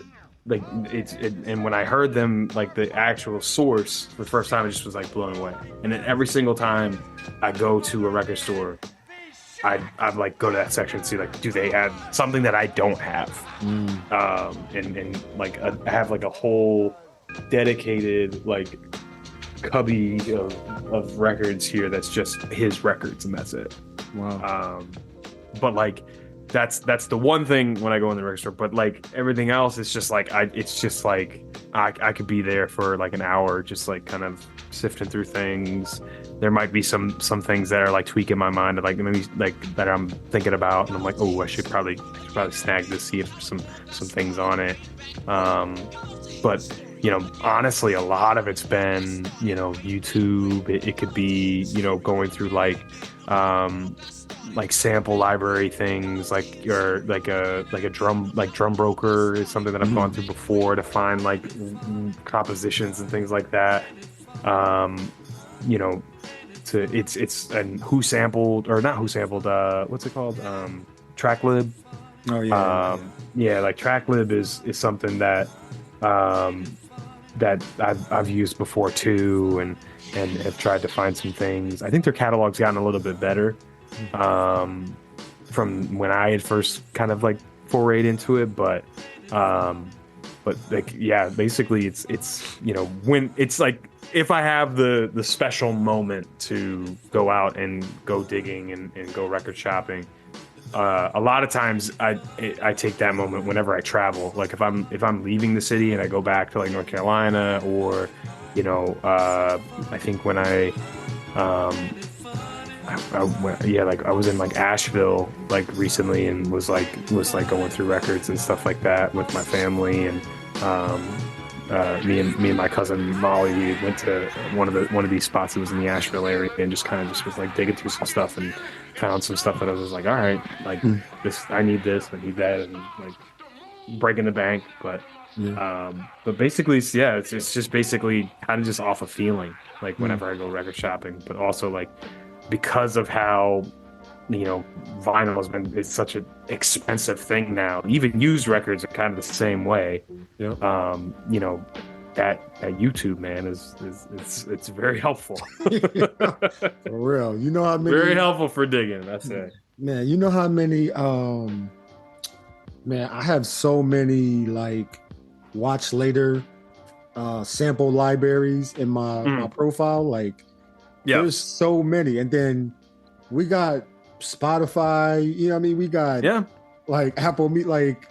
like and when I heard them, like the actual source for the first time, I just was like blown away. And then every single time I go to a record store, I'd like go to that section and see like, do they have something that I don't have? And like I have like a whole dedicated like cubby of records here that's just his records, and that's it. Wow. But like that's the one thing when I go in the record store. But like everything else is just like I could be there for like an hour, just like kind of sifting through things. There might be some things that are like tweaking my mind, like maybe like that I'm thinking about, and I'm like, oh, I should probably snag this, see if there's some things on it. But you know, honestly, a lot of it's been, you know, YouTube. It could be, you know, going through like sample library things, like or like a drum broker is something that I've gone through before to find like compositions and things like that. You know, it's and who sampled or not who sampled, what's it called, tracklib. Oh yeah. Yeah, like tracklib is something that that I've used before too, and have tried to find some things. I think their catalog's gotten a little bit better from when I had first kind of like forayed into it, but like, yeah, basically it's you know, when it's like, if I have the special moment to go out and go digging and go record shopping, a lot of times I take that moment whenever I travel. Like if I'm leaving the city and I go back to like North Carolina, or you know, I think when I was in like Asheville like recently, and was like going through records and stuff like that with my family, and me and my cousin Molly, we went to one of these spots that was in the Asheville area, and just was like digging through some stuff and found some stuff that I was just like, all right, like this, I need this, I need that, and like breaking the bank. But basically, it's just basically kind of just off a feeling, like whenever I go record shopping. But also like, because of how, you know, vinyl has been, it's such an expensive thing now. Even used records are kind of the same way. You know, that YouTube, man, it's very helpful. For real. You know how many, very helpful for digging. That's it. Man, you know how many man, I have so many like watch later sample libraries in my profile. Like there's so many. And then we got Spotify, you know what I mean? We got like Apple Meet, like,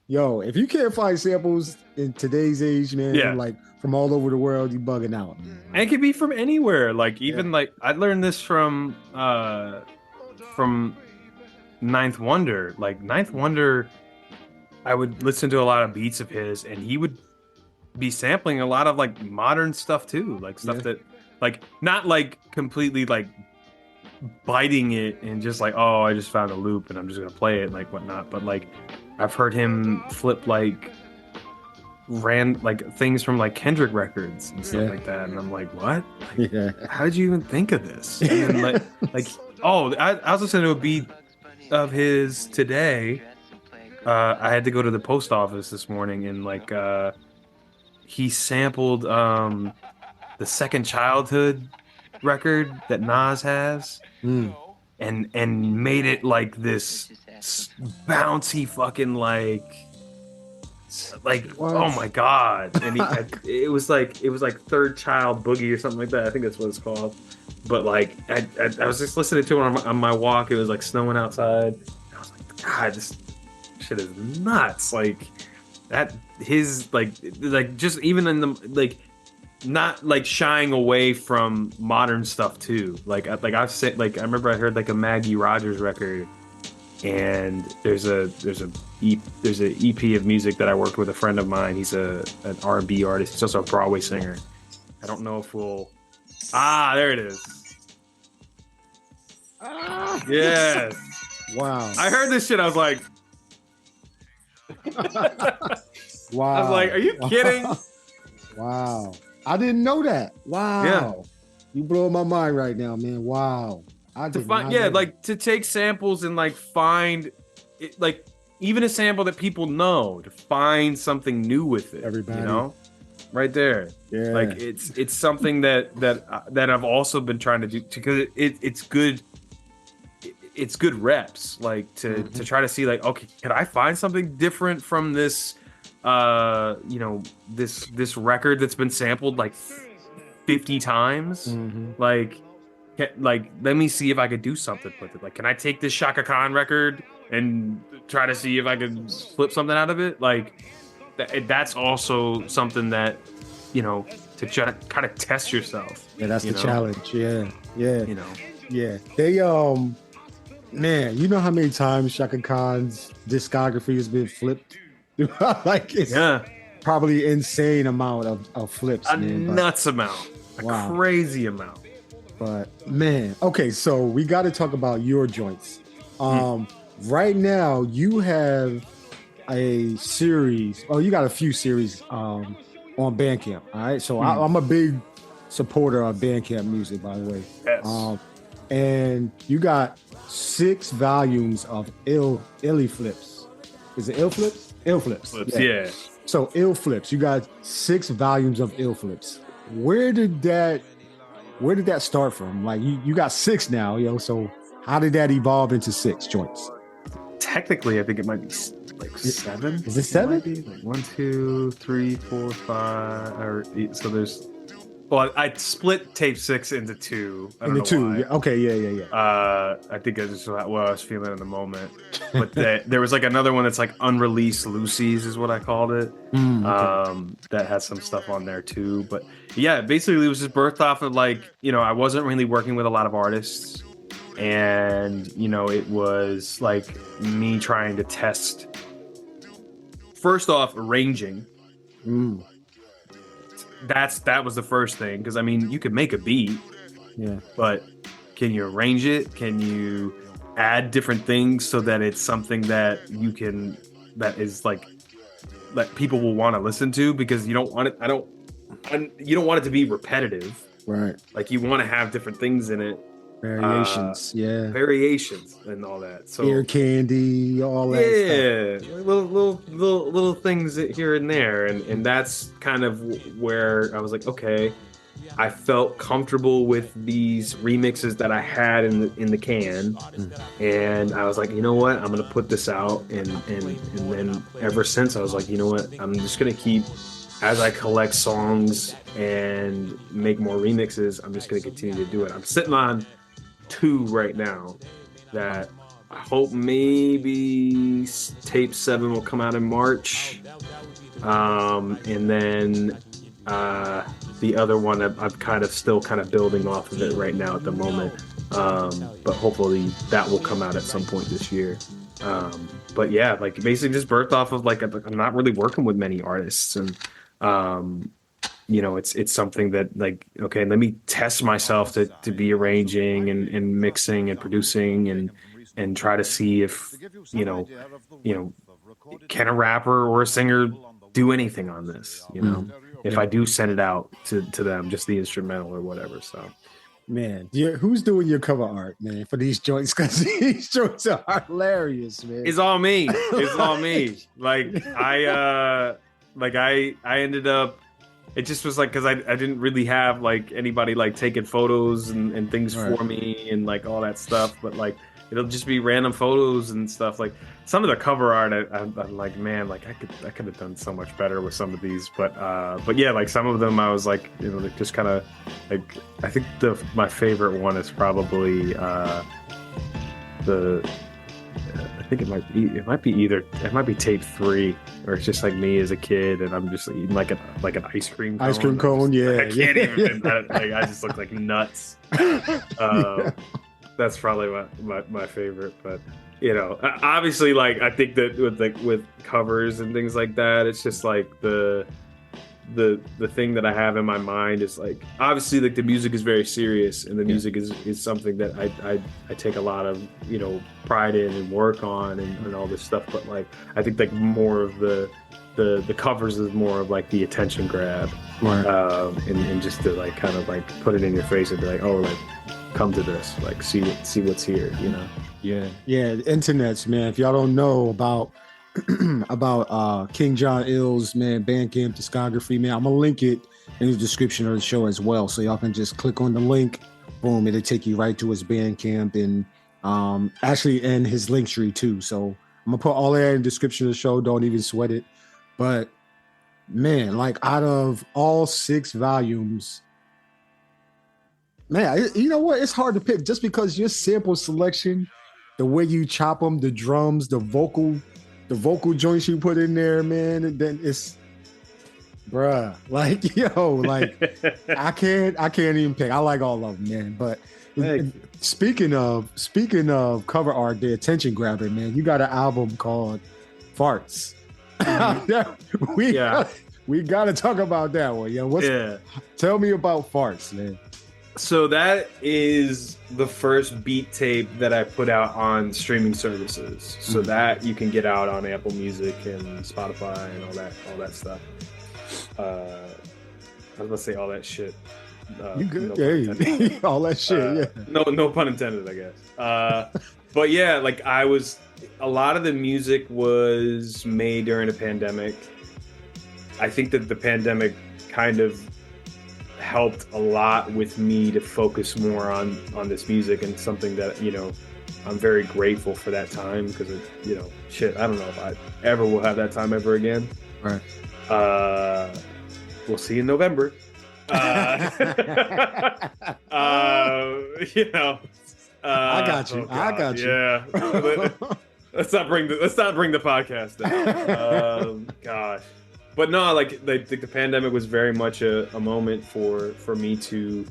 yo, if you can't find samples in today's age, man, like from all over the world, you bugging out, man. And it could be from anywhere. Like even like I learned this from Ninth Wonder. Like Ninth Wonder, I would listen to a lot of beats of his, and he would be sampling a lot of like modern stuff too, like stuff that like not like completely like biting it and just like, oh, I just found a loop and I'm just gonna play it, like whatnot. But like I've heard him flip like things from like Kendrick records and stuff like that, and I'm like, what? Like, how did you even think of this? And then like oh, I was listening to a beat of his today. I had to go to the post office this morning, and like he sampled the Second Childhood record that Nas has, and made it like this bouncy fucking like what? Oh my god. And it was like Third Child Boogie or something like that. I think that's what it's called. But like I was just listening to it on my walk. It was like snowing outside. I was like, God, this shit is nuts. Like that, his like just even in the like, not like shying away from modern stuff too. Like I've said, like I remember I heard like a Maggie Rogers record, and there's a EP of music that I worked with a friend of mine. He's an R&B artist. He's also a Broadway singer. I don't know if we'll. There it is. Yes. Wow. I heard this shit. I was like, wow. I was like, are you kidding? Wow. I didn't know that. Wow. Yeah. You blow my mind right now, man. Wow. To take samples and like find it, like even a sample that people know, to find something new with it. Everybody, you know, right there. Yeah. Like it's something that I've also been trying to do, because it's good. it's good reps, like to try to see like, okay, can I find something different from this, this record that's been sampled like 50 times, like let me see if I could do something with it. Like, can I take this Shaka Khan record and try to see if I could flip something out of it? Like, that's also something that, to try to kind of test yourself. Yeah, that's the challenge. Yeah. Yeah. Yeah. They, man, you know how many times Shaka Khan's discography has been flipped? Like, it's probably insane amount of flips. Nuts amount. A crazy amount. But man, okay, so we got to talk about your joints. Right now, you have a series. Oh, you got a few series on Bandcamp. All right, so I'm a big supporter of Bandcamp music, by the way. Yes. And you got 6 volumes of Illy Flips. Is it Ill Flips? Ill Flips. Yeah. So Ill Flips. You got 6 volumes of Ill Flips. Where did that start from? Like, you got 6 now, so how did that evolve into 6 joints? Technically, I think it might be like 7. Is it 7? Like 1, 2, 3, 4, 5. So there's. Well, I split tape 6 into 2. I don't know 2. why. Yeah. Okay. Yeah. I think that's just what I was feeling in the moment. But there was like another one that's like unreleased Lucy's is what I called it. Okay. That has some stuff on there too. But yeah, basically it was just birthed off of like, I wasn't really working with a lot of artists. And, it was like me trying to test, first off, arranging. That was the first thing, because I mean, you could make a beat, but can you arrange it? Can you add different things so that it's something that that is like that people will want to listen to? Because you don't want it. You don't want it to be repetitive, right? Like, you want to have different things in it, variations, variations and all that. So ear candy, all that stuff. Little things here and there, and that's kind of where I was like, okay, I felt comfortable with these remixes that I had in the can, and I was like, you know what, I'm gonna put this out, and then ever since I was like, you know what, I'm just gonna keep, as I collect songs and make more remixes, I'm just gonna continue to do it. I'm sitting on 2 right now that I hope maybe tape 7 will come out in March, and then the other one I'm kind of still building off of it right now at the moment, but hopefully that will come out at some point this year. But yeah, like basically just birthed off of like I'm not really working with many artists, and it's something that like, okay, let me test myself to be arranging and mixing and producing and try to see if can a rapper or a singer do anything on this, if I do send it out to them, just the instrumental or whatever. So man, who's doing your cover art, man, for these joints? Because these joints are hilarious, man. It's all me. It's all me. Like I ended up, it just was like, because I didn't really have like anybody like taking photos and things for me and like all that stuff, but like it'll just be random photos and stuff. Like some of the cover art, I'm like, man, like I could have done so much better with some of these, but yeah, like some of them I was like, like just kind of like, I think my favorite one is probably I think it might be tape 3, or it's just like me as a kid and I'm just eating like an ice cream cone. Ice cream cone, yeah. I can't even. Like, I just look like nuts. That's probably my favorite, but obviously, like I think that with covers and things like that, it's just like the thing that I have in my mind is like, obviously like the music is very serious, and the music is something that I take a lot of pride in and work on and all this stuff, but like I think like more of the covers is more of like the attention grab, and just to like kind of like put it in your face and be like, oh, like come to this, like see what's here, Yeah, the internets, man. If y'all don't know about King John Ill's, man, Bandcamp discography, man, I'm gonna link it in the description of the show as well, so y'all can just click on the link, boom, it'll take you right to his Bandcamp, and Actually in his link tree too. So I'm gonna put all that in the description of the show. Don't even sweat it. But man, like out of all 6 volumes, man, you know what? It's hard to pick just because your sample selection, the way you chop them, the drums, the vocal joints you put in there, man, and then it's bruh, like yo, like I can't even pick. I like all of them, man. But speaking of cover art, the attention grabber, man, you got an album called Farts. We gotta talk about that one. Yeah, tell me about Farts, man. So that is the first beat tape that I put out on streaming services. So that you can get out on Apple Music and Spotify and all that stuff. I was gonna say all that shit. You good? No all that shit. Yeah. No pun intended, I guess. But yeah, like a lot of the music was made during the pandemic. I think that the pandemic kind of helped a lot with me to focus more on this music, and something that, you know, I'm very grateful for that time, because I don't know if I ever will have that time ever again. Right. We'll see in November. I got you. I got you. Yeah. Let's not bring the podcast down. Gosh. But no, like the pandemic was very much a moment for me to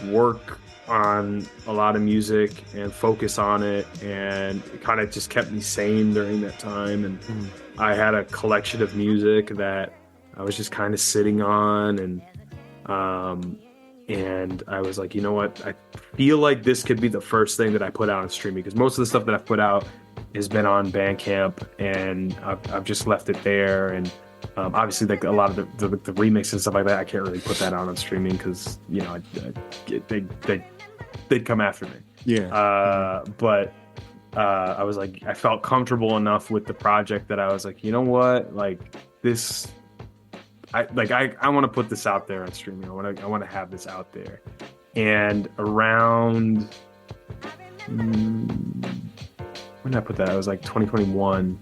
work on a lot of music and focus on it, and it kind of just kept me sane during that time. And I had a collection of music that I was just kind of sitting on, and I was like, you know what? I feel like this could be the first thing that I put out on streaming, because most of the stuff that I've put out has been on Bandcamp, and I've just left it there. And obviously, like a lot of the remixes and stuff like that, I can't really put that out on streaming because, you know, they'd come after me. Yeah. But I was like, I felt comfortable enough with the project that I was like, you know what, like this, I want to put this out there on streaming. I want to have this out there. And around when did I put that? I was like 2021.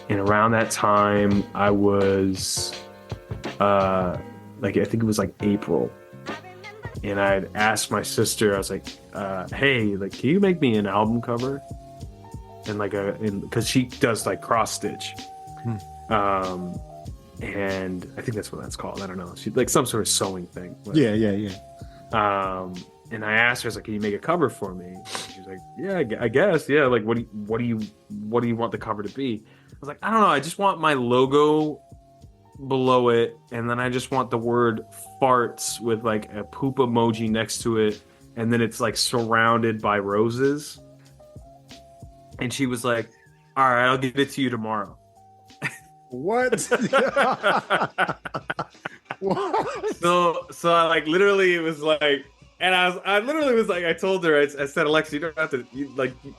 And around that time, I was I think it was like April. And I had asked my sister, I was like, hey, like, can you make me an album cover? And because she does like cross stitch. And I think that's what that's called. I don't know. She like some sort of sewing thing. Yeah. And I asked her, I was like, can you make a cover for me? And she was like, yeah, I guess. Yeah. Like, what do you want the cover to be? I was like, I don't know. I just want my logo below it, and then I just want the word farts with like a poop emoji next to it, and then it's like surrounded by roses. And she was like, all right, I'll give it to you tomorrow. What? What? So I like literally it was like, and I literally was like, I told her, I said, Alexa, you don't have to,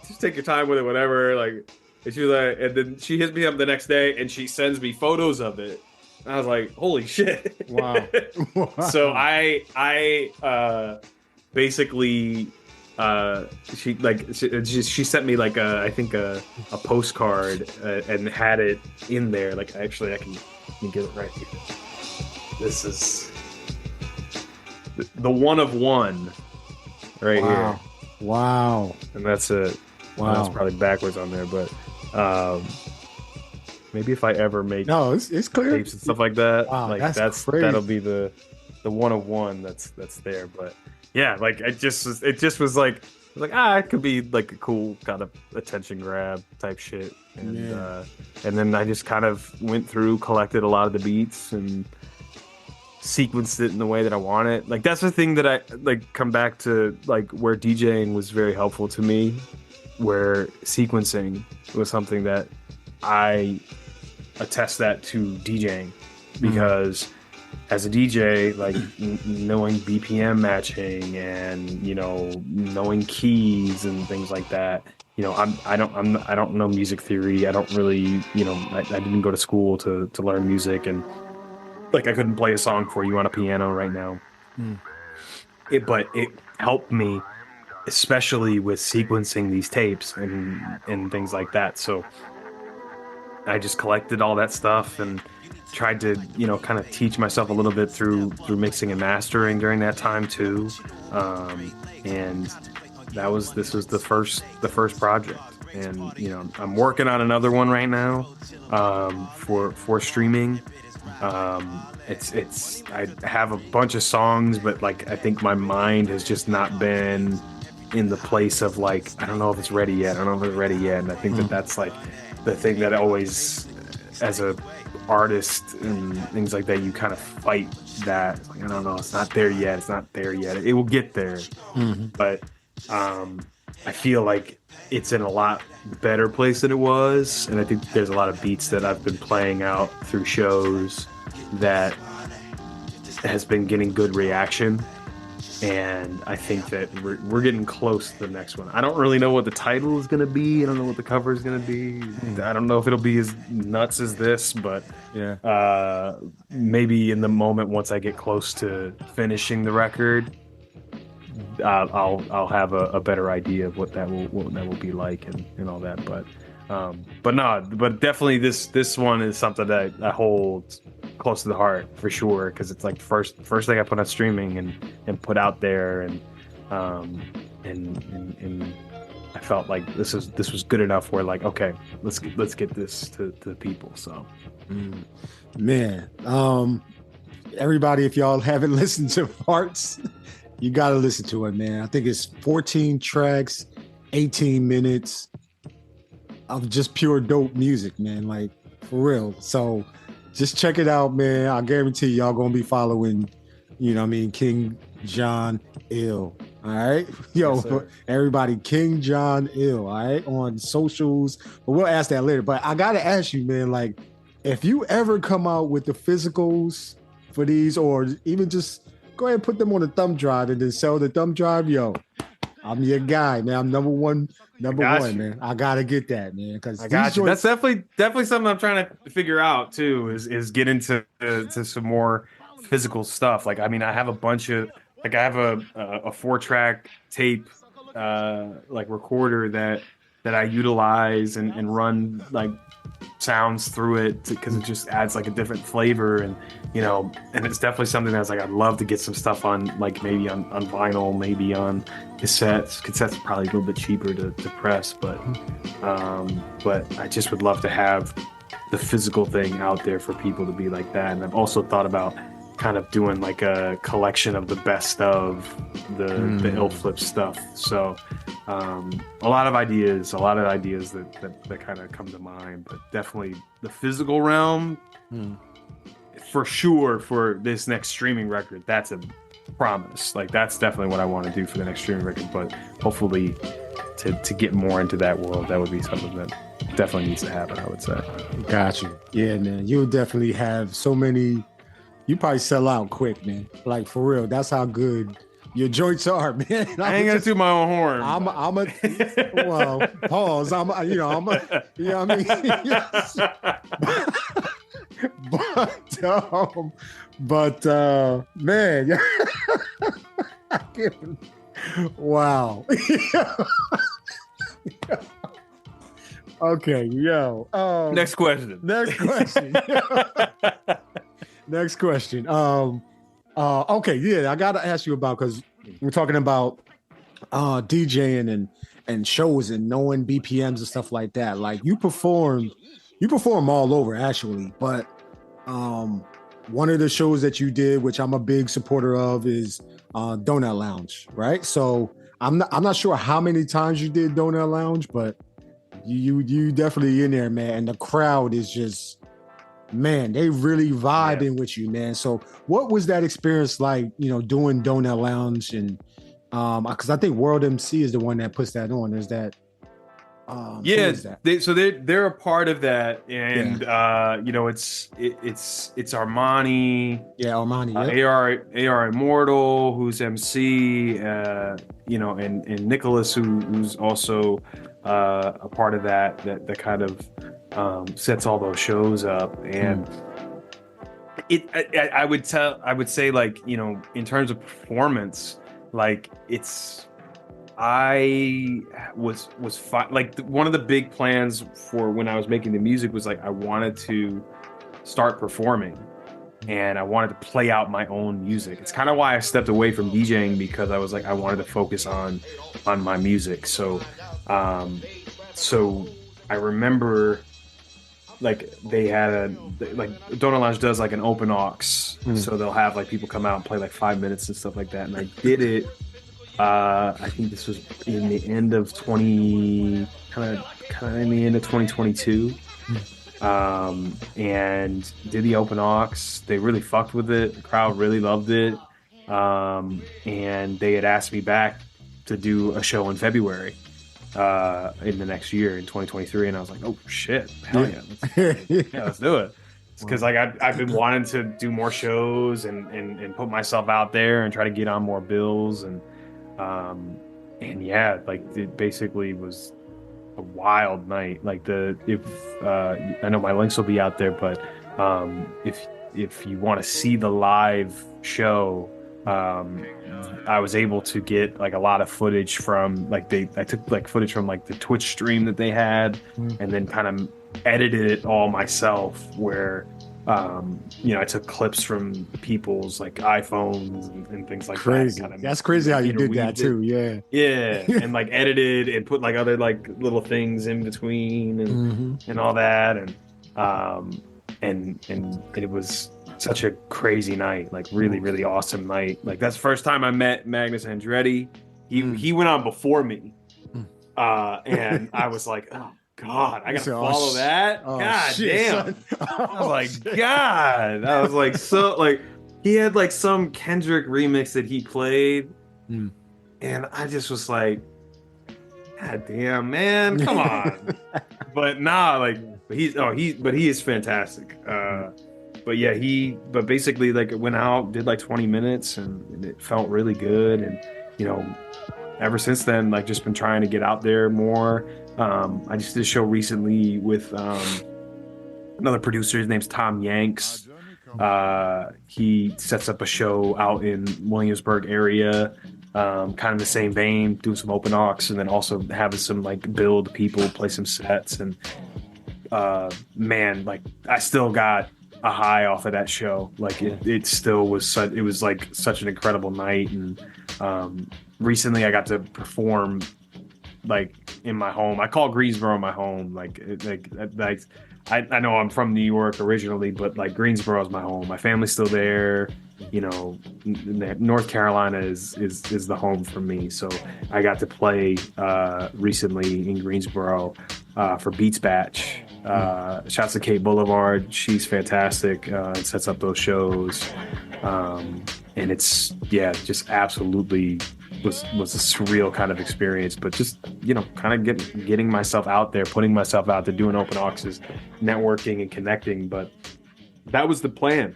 just take your time with it, whatever. Like, and she was like, and then she hits me up the next day and she sends me photos of it. And I was like, holy shit. Wow. So I basically, she sent me like I think a postcard and had it in there. Like, actually, I can get it right here. This is the one of one right here. Wow. And that's it. Wow. That's probably backwards on there, but maybe if I ever make it's clear tapes and stuff like that, wow, like that's crazy. That'll be the one of one that's there. But yeah, like it just was like it could be like a cool kind of attention grab type shit. And then I just kind of went through, collected a lot of the beats and sequenced it in the way that I want it. Like, that's the thing that I like come back to, like where DJing was very helpful to me, where sequencing was something that I attest that to DJing, because as a DJ, like knowing BPM matching and, you know, knowing keys and things like that, you know, I don't know music theory. I don't really, you know, I didn't go to school to learn music, and like I couldn't play a song for you on a piano right now. But it helped me especially with sequencing these tapes and things like that. So I just collected all that stuff and tried to, kind of teach myself a little bit through mixing and mastering during that time too. And this was the first project. And I'm working on another one right now, for streaming. I have a bunch of songs, but like I think my mind has just not been in the place of like, I don't know if it's ready yet. And I think that's like the thing that always, as a artist and things like that, you kind of fight that. It's like, I don't know, it's not there yet. It will get there. But I feel like it's in a lot better place than it was, and I think there's a lot of beats that I've been playing out through shows that has been getting good reaction, and I think that we're getting close to the next one. I don't really know what the title is going to be. I don't know what the cover is going to be. I don't know if it'll be as nuts as this, but maybe in the moment once I get close to finishing the record, I'll have a better idea of what that will be like and all that. But definitely this one is something that I hold close to the heart for sure, because it's like the first thing I put on streaming and put out there, and I felt like this was good enough where like, okay, let's get this to the people. So man, everybody, if y'all haven't listened to Parts, you got to listen to it, man. I think it's 14 tracks, 18 minutes of just pure dope music, man. Like, for real. So just check it out, man. I guarantee y'all going to be following, King John Ill. All right? Yo, yes, everybody, King John Ill, all right? On socials. But we'll ask that later. But I got to ask you, man, like, if you ever come out with the physicals for these, or even just go ahead and put them on a thumb drive and then sell the thumb drive. Yo, I'm your guy, man. I'm number one, man. I gotta get that, man. Because that's definitely something I'm trying to figure out too. Is get into to some more physical stuff. Like, I mean, I have a bunch of I have a 4-track tape like recorder that I utilize and run like sounds through it because it just adds like a different flavor, and and it's definitely something that's like I'd love to get some stuff on, like maybe on vinyl, maybe on cassettes are probably a little bit cheaper to press, but I just would love to have the physical thing out there for people to be like that. And I've also thought about kind of doing like a collection of the best of the Ill Flip stuff. So a lot of ideas that kind of come to mind, but definitely the physical realm for sure for this next streaming record. That's a promise. Like, that's definitely what I want to do for the next streaming record, but hopefully to get more into that world, that would be something that definitely needs to happen, I would say. Got you. Yeah, man. You'll definitely have so many. You probably sell out quick, man. Like, for real. That's how good your joints are, man. I ain't gonna toot my own horn. Well, pause. You know what I mean? but man, wow. Okay, yo. Next question. Next question. Okay, yeah, I gotta ask you about, because we're talking about DJing and shows and knowing BPMs and stuff like that. Like, you perform all over actually, but one of the shows that you did, which I'm a big supporter of, is Donut Lounge, right? So I'm not sure how many times you did Donut Lounge, but you definitely in there, man. And the crowd is just, man, they really vibing with you, man. So what was that experience like, doing Donut Lounge? And because I think World MC is the one that puts that on. Is that they're a part of that, and it's Armani, AR Immortal, who's MC, and Nicholas, who's also a part of that kind of sets all those shows up. And I would say, like, in terms of performance, like, I was like one of the big plans for when I was making the music was like I wanted to start performing and I wanted to play out my own music. It's kind of why I stepped away from DJing, because I was like I wanted to focus on my music. So so I remember like they had like Donut Lounge does like an open aux, so they'll have like people come out and play like 5 minutes and stuff like that, and I did it. I think this was in the end of 2022, and did the open aux. They really fucked with it. The crowd really loved it, and they had asked me back to do a show in February in the next year in 2023, and I was like, oh shit, hell yeah, let's do it. Because like I've been wanting to do more shows and put myself out there and try to get on more bills, and yeah, like it basically was a wild night. Like I know my links will be out there, but if you want to see the live show, I was able to get like a lot of footage from like I took like footage from like the Twitch stream that they had, and then kind of edited it all myself, where I took clips from people's like iPhones and things like crazy. that. That's crazy how you did that too. Yeah. And like edited and put like other like little things in between and all that, and it was such a crazy night, like really awesome night. Like that's the first time I met Magnus Andretti. He went on before me, and I was like, oh God, I gotta follow that. God damn. I was like, shit. God. I was like, so like he had like some Kendrick remix that he played, and I just was like, God damn, man, come on. But nah, like he is fantastic. But yeah, but basically like went out, did like 20 minutes, and it felt really good. And ever since then, like just been trying to get out there more. I just did a show recently with another producer. His name's Tom Yanks. He sets up a show out in Williamsburg area, kind of the same vein, doing some open aux, and then also having some like build people, play some sets. And man, like I still got a high off of that show. Like it still was it was like such an incredible night. And recently I got to perform like in my home. I call Greensboro my home. I know I'm from New York originally, but like Greensboro is my home. My family's still there. North Carolina is the home for me. So I got to play recently in Greensboro for Beats Batch. Shouts to Kate Boulevard. She's fantastic and sets up those shows. And it's just absolutely was a surreal kind of experience, but just kind of getting myself out there, putting myself out there, doing open auxes, networking and connecting. But that was the plan.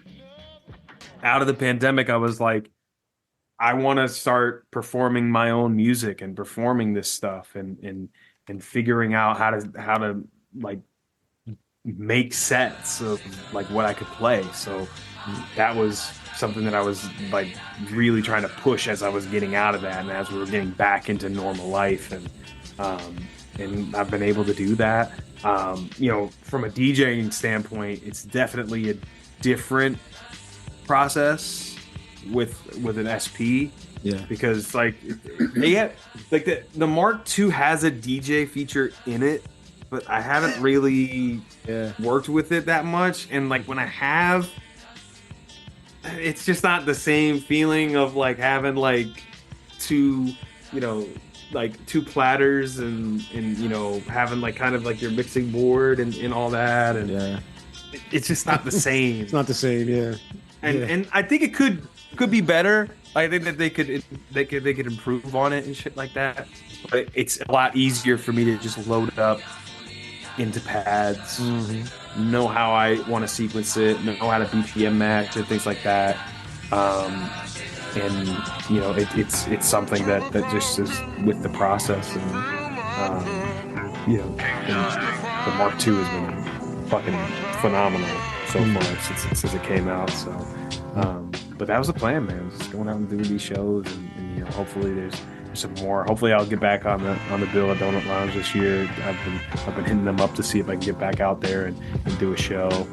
Out of the pandemic, I was like, I want to start performing my own music and performing this stuff and figuring out how to like make sets of like what I could play. So that was something that I was like really trying to push as I was getting out of that, and as we were getting back into normal life, and I've been able to do that. From a DJing standpoint, it's definitely a different process with an SP, because like they have like the Mark II has a DJ feature in it, but I haven't really worked with it that much, and like when I have, it's just not the same feeling of like having like two platters and having like kind of like your mixing board and all that, and it's just not the same. It's not the same, and I think it could be better. I think that they could improve on it and shit like that. But it's a lot easier for me to just load it up into pads, know how I want to sequence it, know how to BPM match and things like that. And it's something that just is with the process, and the Mark II has been fucking phenomenal so far since it came out. So but that was the plan, man, just going out and doing these shows, and hopefully there's some more. Hopefully, I'll get back on the bill at Donut Lounge this year. I've been hitting them up to see if I can get back out there and do a show.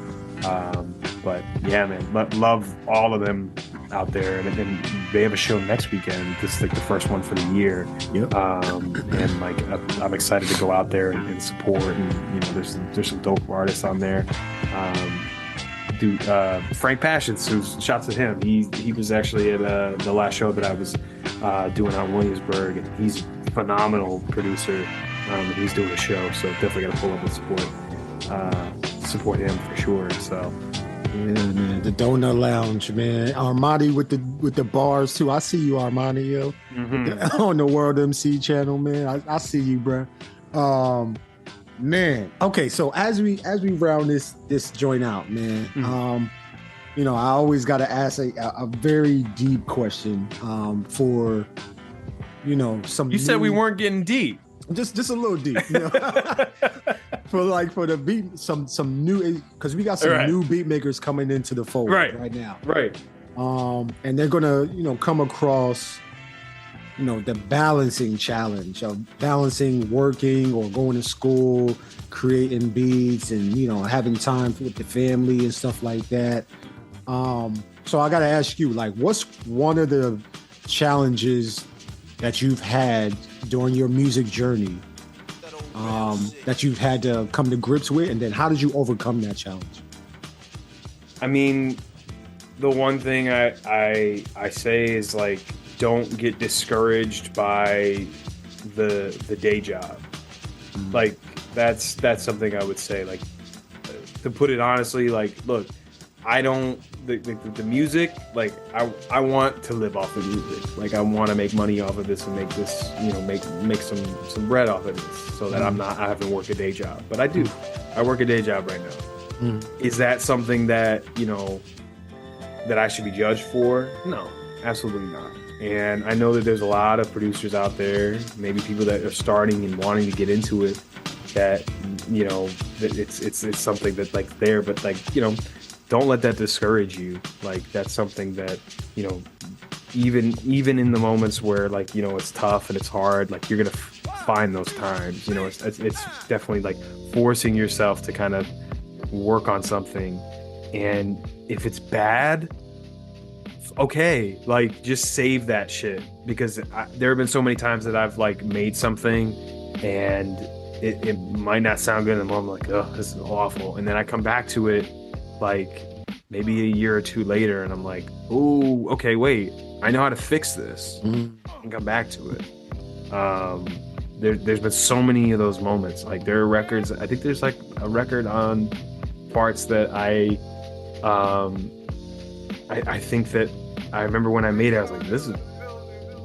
But yeah, man, love all of them out there, and they have a show next weekend. This is like the first one for the year. Yep. And like I'm excited to go out there and support. And you know, there's some dope artists on there. Frank Passions, who's shouts at him. He was actually at the last show that I was doing out in Williamsburg, and he's a phenomenal producer. And he's doing a show, so definitely got to pull up and support him for sure. So. Yeah, man, the Donut Lounge, man. Armani with the bars too. I see you, Armani, yo. On the World MC channel, man. I see you, bro. Man. Okay, so as we round this joint out, man. You know, I always got to ask a very deep question. For you know some. You said we weren't getting deep. Just a little deep, you know. for the beat, some new, because we got some new beat makers coming into the fold right now. Right. And they're gonna, you know, come across, you know, the balancing challenge of balancing working or going to school, creating beats, and you know, having time with the family and stuff like that. So I gotta ask you, like, what's one of the challenges that you've had during your music journey that you've had to come to grips with, and then how did you overcome that challenge? I mean, the one thing I say is, like, don't get discouraged by the day job. Like, that's something I would say. Like, to put it honestly, like, look, I don't the music, like I want to live off of music. Like, I want to make money off of this and make this, you know, make some bread off of this, so that I haven't worked a day job. But I work a day job right now. Is that something that, you know, that I should be judged for? No, absolutely not. And I know that there's a lot of producers out there, maybe people that are starting and wanting to get into it, that, you know, that it's something that, like, there, but, like, you know, don't let that discourage you. Like, that's something that, you know, even in the moments where, like, you know, it's tough and it's hard, like, you're gonna find those times. You know, it's definitely, like, forcing yourself to kind of work on something, and if it's bad, okay, like, just save that shit, because there have been so many times that I've, like, made something and it might not sound good in the moment, like, oh, this is awful, and then I come back to it, like, maybe a year or two later, and I'm like, oh, okay, wait, I know how to fix this, and come back to it. There's been so many of those moments. Like, there are records, I think there's, like, a record on parts that I think that I remember when I made it, I was like, this is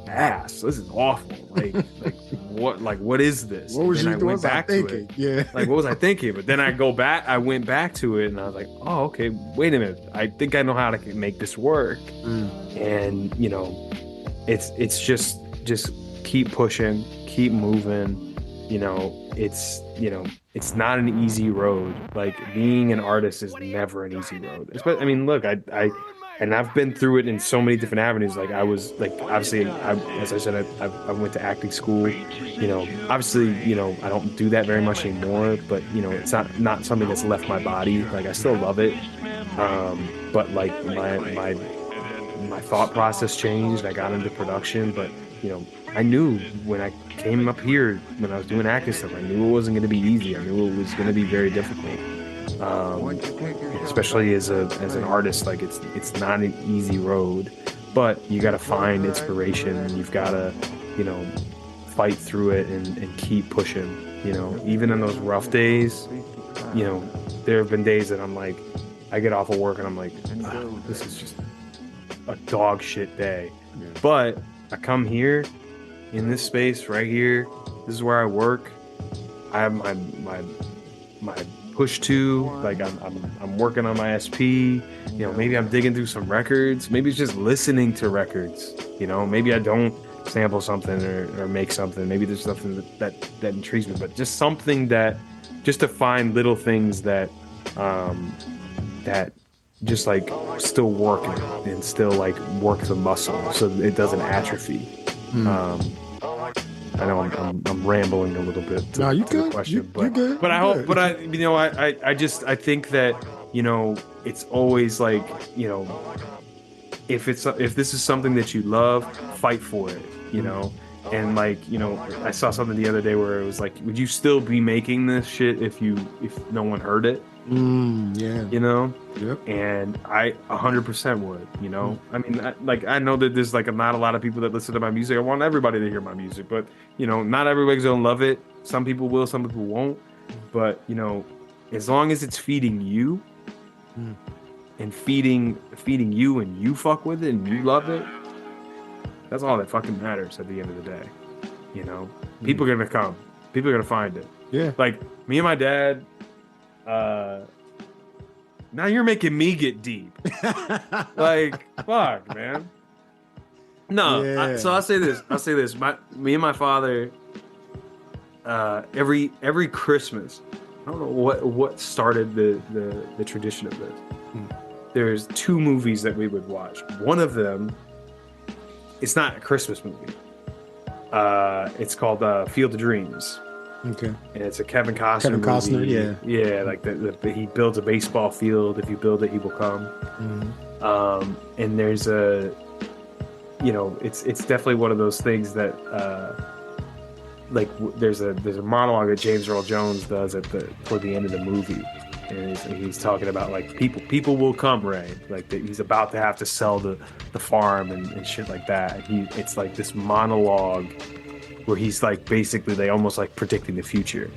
ass, this is awful, like what is this? What was and you I went back to it. Yeah. Like, what was I thinking? But then I went back to it, and I was like, oh, okay, wait a minute, I think I know how to make this work. And, you know, it's just keep pushing, keep moving. You know, it's not an easy road. Like, being an artist is never an easy road. I mean, look, I've been through it in so many different avenues. Like, I was, like, obviously, as I said, I went to acting school. You know, obviously, you know, I don't do that very much anymore. But, you know, it's not something that's left my body. Like, I still love it. But, like, my thought process changed. I got into production, but, you know, I knew when I came up here, when I was doing acting stuff, I knew it wasn't going to be easy. I knew it was going to be very difficult. Especially as an artist, like, it's not an easy road, but you got to find inspiration. You've got to, you know, fight through it and keep pushing. You know, even in those rough days, you know, there have been days that I'm like, I get off of work and I'm like, oh, this is just a dog shit day. But I come here in this space right here. This is where I work. I have my push to, like, I'm working on my SP. You know, maybe I'm digging through some records. Maybe it's just listening to records. You know, maybe I don't sample something or make something. Maybe there's something that intrigues me, but just something just to find little things that just, like, still working and still, like, work the muscle so it doesn't atrophy. I know I'm rambling a little bit to, No, you to good. the question, You're good. but I You're hope, good. but I think that, you know, it's always like, you know, if this is something that you love, fight for it, you know. And like, you know, I saw something the other day where it was like, would you still be making this shit if no one heard it? Yeah. You know? Yep. And I 100% would, you know. I mean, I know that there's like not a lot of people that listen to my music. I want everybody to hear my music, but you know, not everybody's gonna love it. Some people will, some people won't. But you know, as long as it's feeding you and feeding you, and you fuck with it and you love it, that's all that fucking matters at the end of the day. You know, people are gonna come, people are gonna find it. Yeah. Like me and my dad. Now you're making me get deep. Like, fuck, man. No, Yeah. so I'll say this. Me and my father, every Christmas, I don't know what started the tradition of this. There's 2 movies that we would watch. One of them, it's not a Christmas movie. It's called Field of Dreams. Okay. And it's a Kevin Costner movie. Yeah, like he builds a baseball field. If you build it, he will come. And there's a, you know, it's definitely one of those things that, like there's a monologue that James Earl Jones does toward the end of the movie, and he's talking about like people will come, Ray. Like he's about to have to sell the farm and shit like that. It's like this monologue where he's like basically they almost like predicting the future,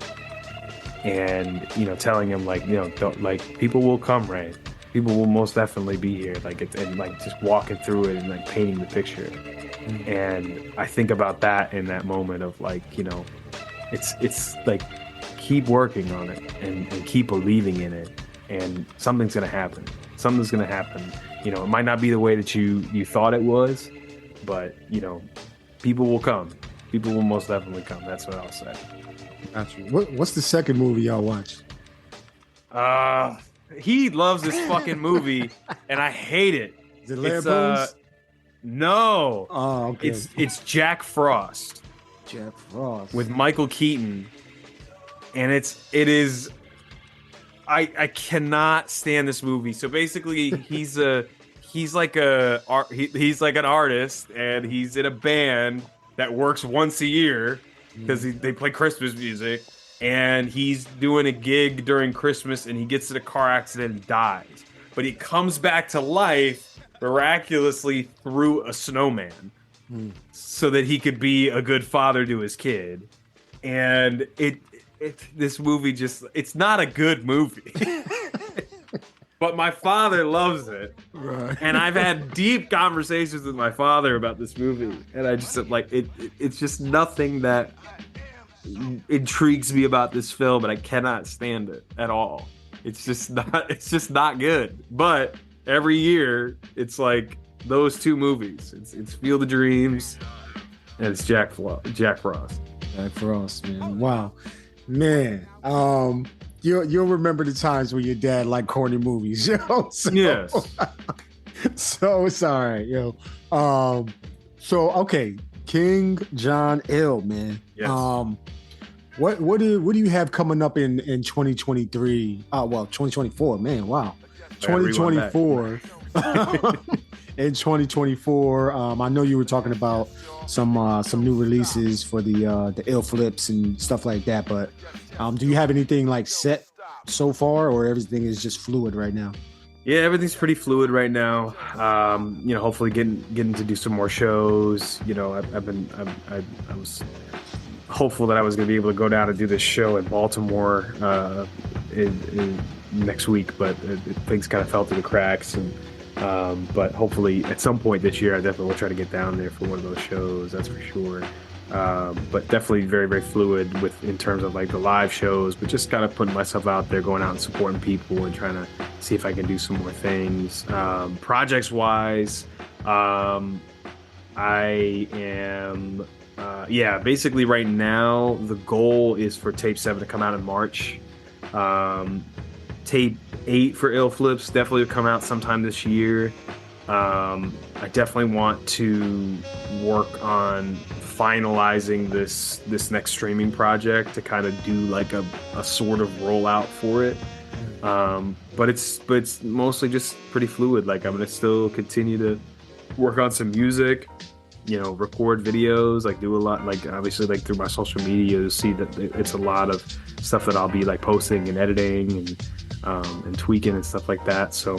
and you know, telling him like, you know, don't, like people will come, Ray. People will most definitely be here. Like and like just walking through it and like painting the picture. And I think about that in that moment of like, you know, it's like keep working on it and keep believing in it, and something's gonna happen. Something's gonna happen. You know, it might not be the way that you thought it was, but you know, people will come. People will most definitely come. That's what I'll say. Gotcha. What's the second movie y'all watched? He loves this fucking movie, and I hate it. Is it Lampoon's? No. Oh, okay. It's Jack Frost. Jack Frost with Michael Keaton, and it is. I cannot stand this movie. So basically, he's like an artist, and he's in a band that works once a year because they play Christmas music, and he's doing a gig during Christmas, and he gets in a car accident and dies. But he comes back to life miraculously through a snowman, so that he could be a good father to his kid. And this movie it's not a good movie. But my father loves it. Right. And I've had deep conversations with my father about this movie. And I just like it's just nothing that intrigues me about this film, and I cannot stand it at all. It's just not good. But every year it's like those 2 movies. It's Field of Dreams and it's Jack Frost. Jack Frost, man. Wow. Man. You'll remember the times when your dad liked corny movies, yo. So, yes. So it's all right, yo. So okay, King John L, man. Yes. What do you have coming up in 2023? 2024, man. Wow. 2024. In 2024, I know you were talking about some new releases for the ill flips and stuff like that, but do you have anything like set so far, or everything is just fluid right now? Yeah, everything's pretty fluid right now. You know, hopefully getting to do some more shows. You know, I was hopeful that I was going to be able to go down and do this show in Baltimore in next week, but things kind of fell through the cracks. And but hopefully at some point this year, I definitely will try to get down there for one of those shows. That's for sure. But definitely very, very fluid in terms of like the live shows, but just kind of putting myself out there, going out and supporting people and trying to see if I can do some more things. Projects wise, I am, basically right now, the goal is for Tape 7 to come out in March. Tape 8 for Ill Flips definitely will come out sometime this year. I definitely want to work on finalizing this next streaming project to kind of do like a sort of rollout for it. But it's mostly just pretty fluid. Like I'm gonna still continue to work on some music, record videos, like do a lot, like obviously like through my social media to see that it's a lot of stuff that I'll be like posting and editing and tweaking and stuff like that. So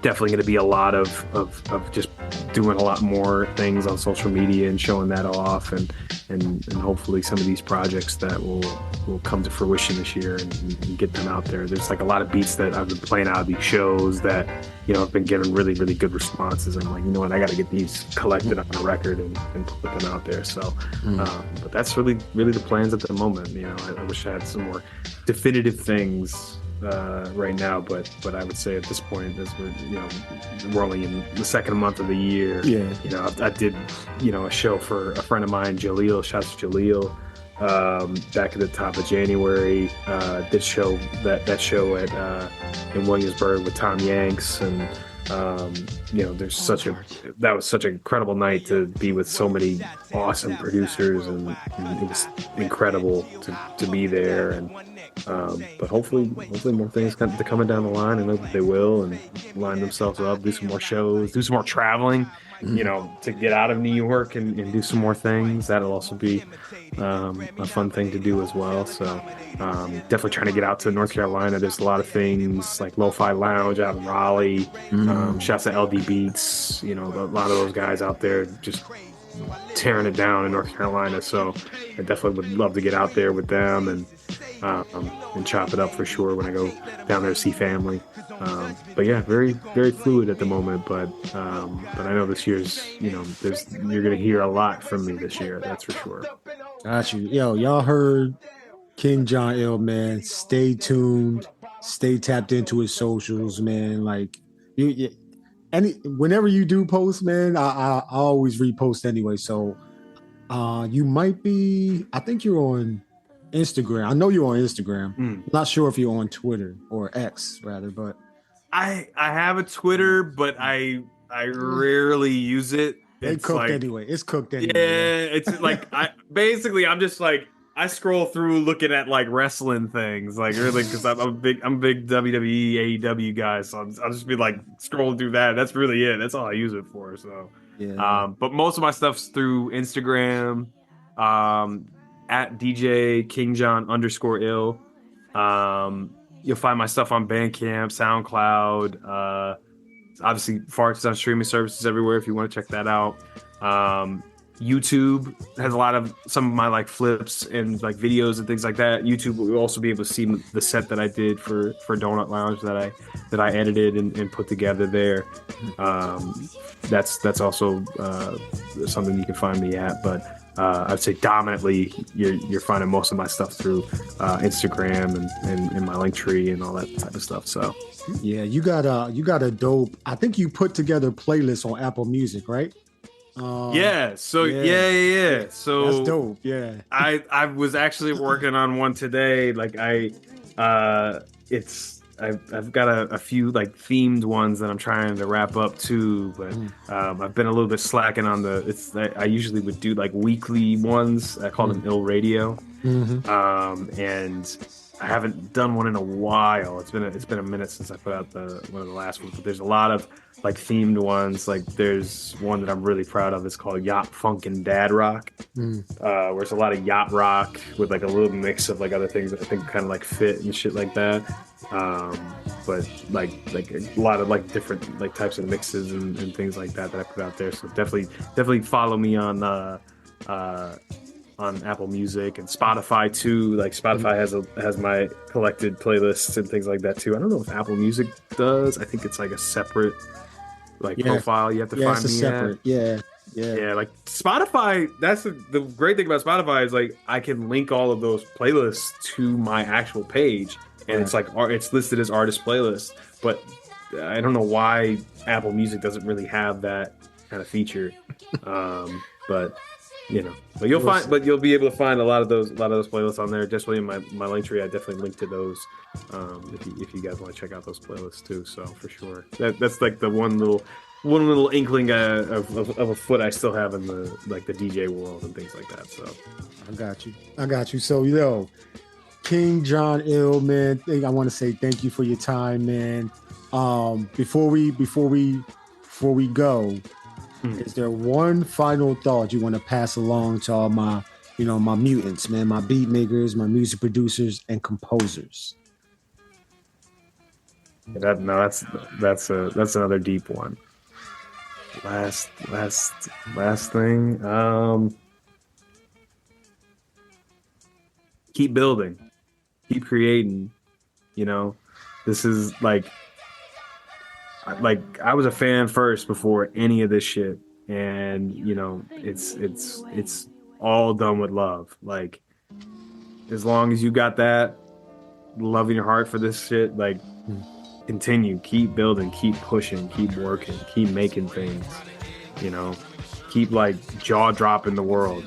definitely going to be a lot of just doing a lot more things on social media and showing that off, and hopefully some of these projects that will come to fruition this year and get them out there. There's like a lot of beats that I've been playing out of these shows that have been getting really, really good responses. I'm like, you know what, I got to get these collected on a record and put them out there. So but that's really the plans at the moment. I wish I had some more definitive things right now, but I would say at this point, as we're only in the second month of the year. I did a show for a friend of mine, Jaleel. Shouts to Jaleel. Back at the top of January, did show that show at in Williamsburg with Tom Yanks, and there's that was such an incredible night to be with so many awesome producers, and it was incredible to be there. And but hopefully more things coming down the line. I know that they will, and line themselves up, do some more shows, do some more traveling, to get out of New York and do some more things. That'll also be a fun thing to do as well. So definitely trying to get out to North Carolina. There's a lot of things like Lo-Fi Lounge out in Raleigh. Shouts to LD Beats, a lot of those guys out there just tearing it down in North Carolina. So I definitely would love to get out there with them and chop it up for sure when I go down there to see family. But yeah, very, very fluid at the moment. But I know this year's, you're gonna hear a lot from me this year. That's for sure. Got you. Yo, y'all heard King John Ill, man. Stay tuned. Stay tapped into his socials, man. Like whenever you do post, man, I always repost anyway. So you might be, I think you're on Instagram. I know you're on Instagram. Not sure if you're on Twitter or X rather, but I have a Twitter, but I rarely use it. It's cooked anyway. It's cooked anyway. Yeah, it's like I'm just like I scroll through looking at like wrestling things, like really, because I'm a big WWE AEW guy, so I'll just be like scrolling through that. That's really it. That's all I use it for. So yeah. But most of my stuff's through Instagram, at DJ King John _ill. You'll find my stuff on Bandcamp, SoundCloud. Obviously, Farts on streaming services everywhere if you want to check that out. YouTube has a lot of some of my like flips and like videos and things like that. YouTube will also be able to see the set that I did for Donut Lounge that I edited and put together there. That's also something you can find me at, but I'd say dominantly you're finding most of my stuff through Instagram and my link tree and all that type of stuff. So yeah, you got a dope, I think you put together playlists on Apple Music, right? Yeah. So that's dope. Yeah. I was actually working on one today. Like I've got a few like themed ones that I'm trying to wrap up too, but I've been a little bit slacking on I usually would do like weekly ones. I call them Ill Radio. And I haven't done one in a while. It's been a minute since I put out one of the last ones, but there's a lot of like themed ones. Like there's one that I'm really proud of. It's called Yacht Funk and Dad Rock, where it's a lot of yacht rock with like a little mix of like other things that I think kind of like fit and shit like that. But like a lot of like different like types of mixes and things like that I put out there. So definitely follow me on Apple Music and Spotify too. Like Spotify has my collected playlists and things like that too. I don't know if Apple Music does. I think it's like a separate profile you have to find me at. Yeah, like Spotify, that's the great thing about Spotify is like I can link all of those playlists to my actual page, and it's like it's listed as artist playlist. But I don't know why Apple Music doesn't really have that kind of feature. But you'll be able to find a lot of those playlists on there. Just in my link tree, I definitely link to those if you guys want to check out those playlists too. So for sure, that's like the one one little inkling of a foot I still have in the DJ world and things like that. So I got you. So yo, King John Ill, man, I want to say thank you for your time, man. Before we go, is there one final thought you want to pass along to all my my mutants, man, my beat makers, my music producers, and composers? That's another deep one. Last thing. Keep building, keep creating. This is like I was a fan first before any of this shit, and it's all done with love. Like, as long as you got that love in your heart for this shit, like, continue, keep building, keep pushing, keep working, keep making things, keep like jaw dropping the world.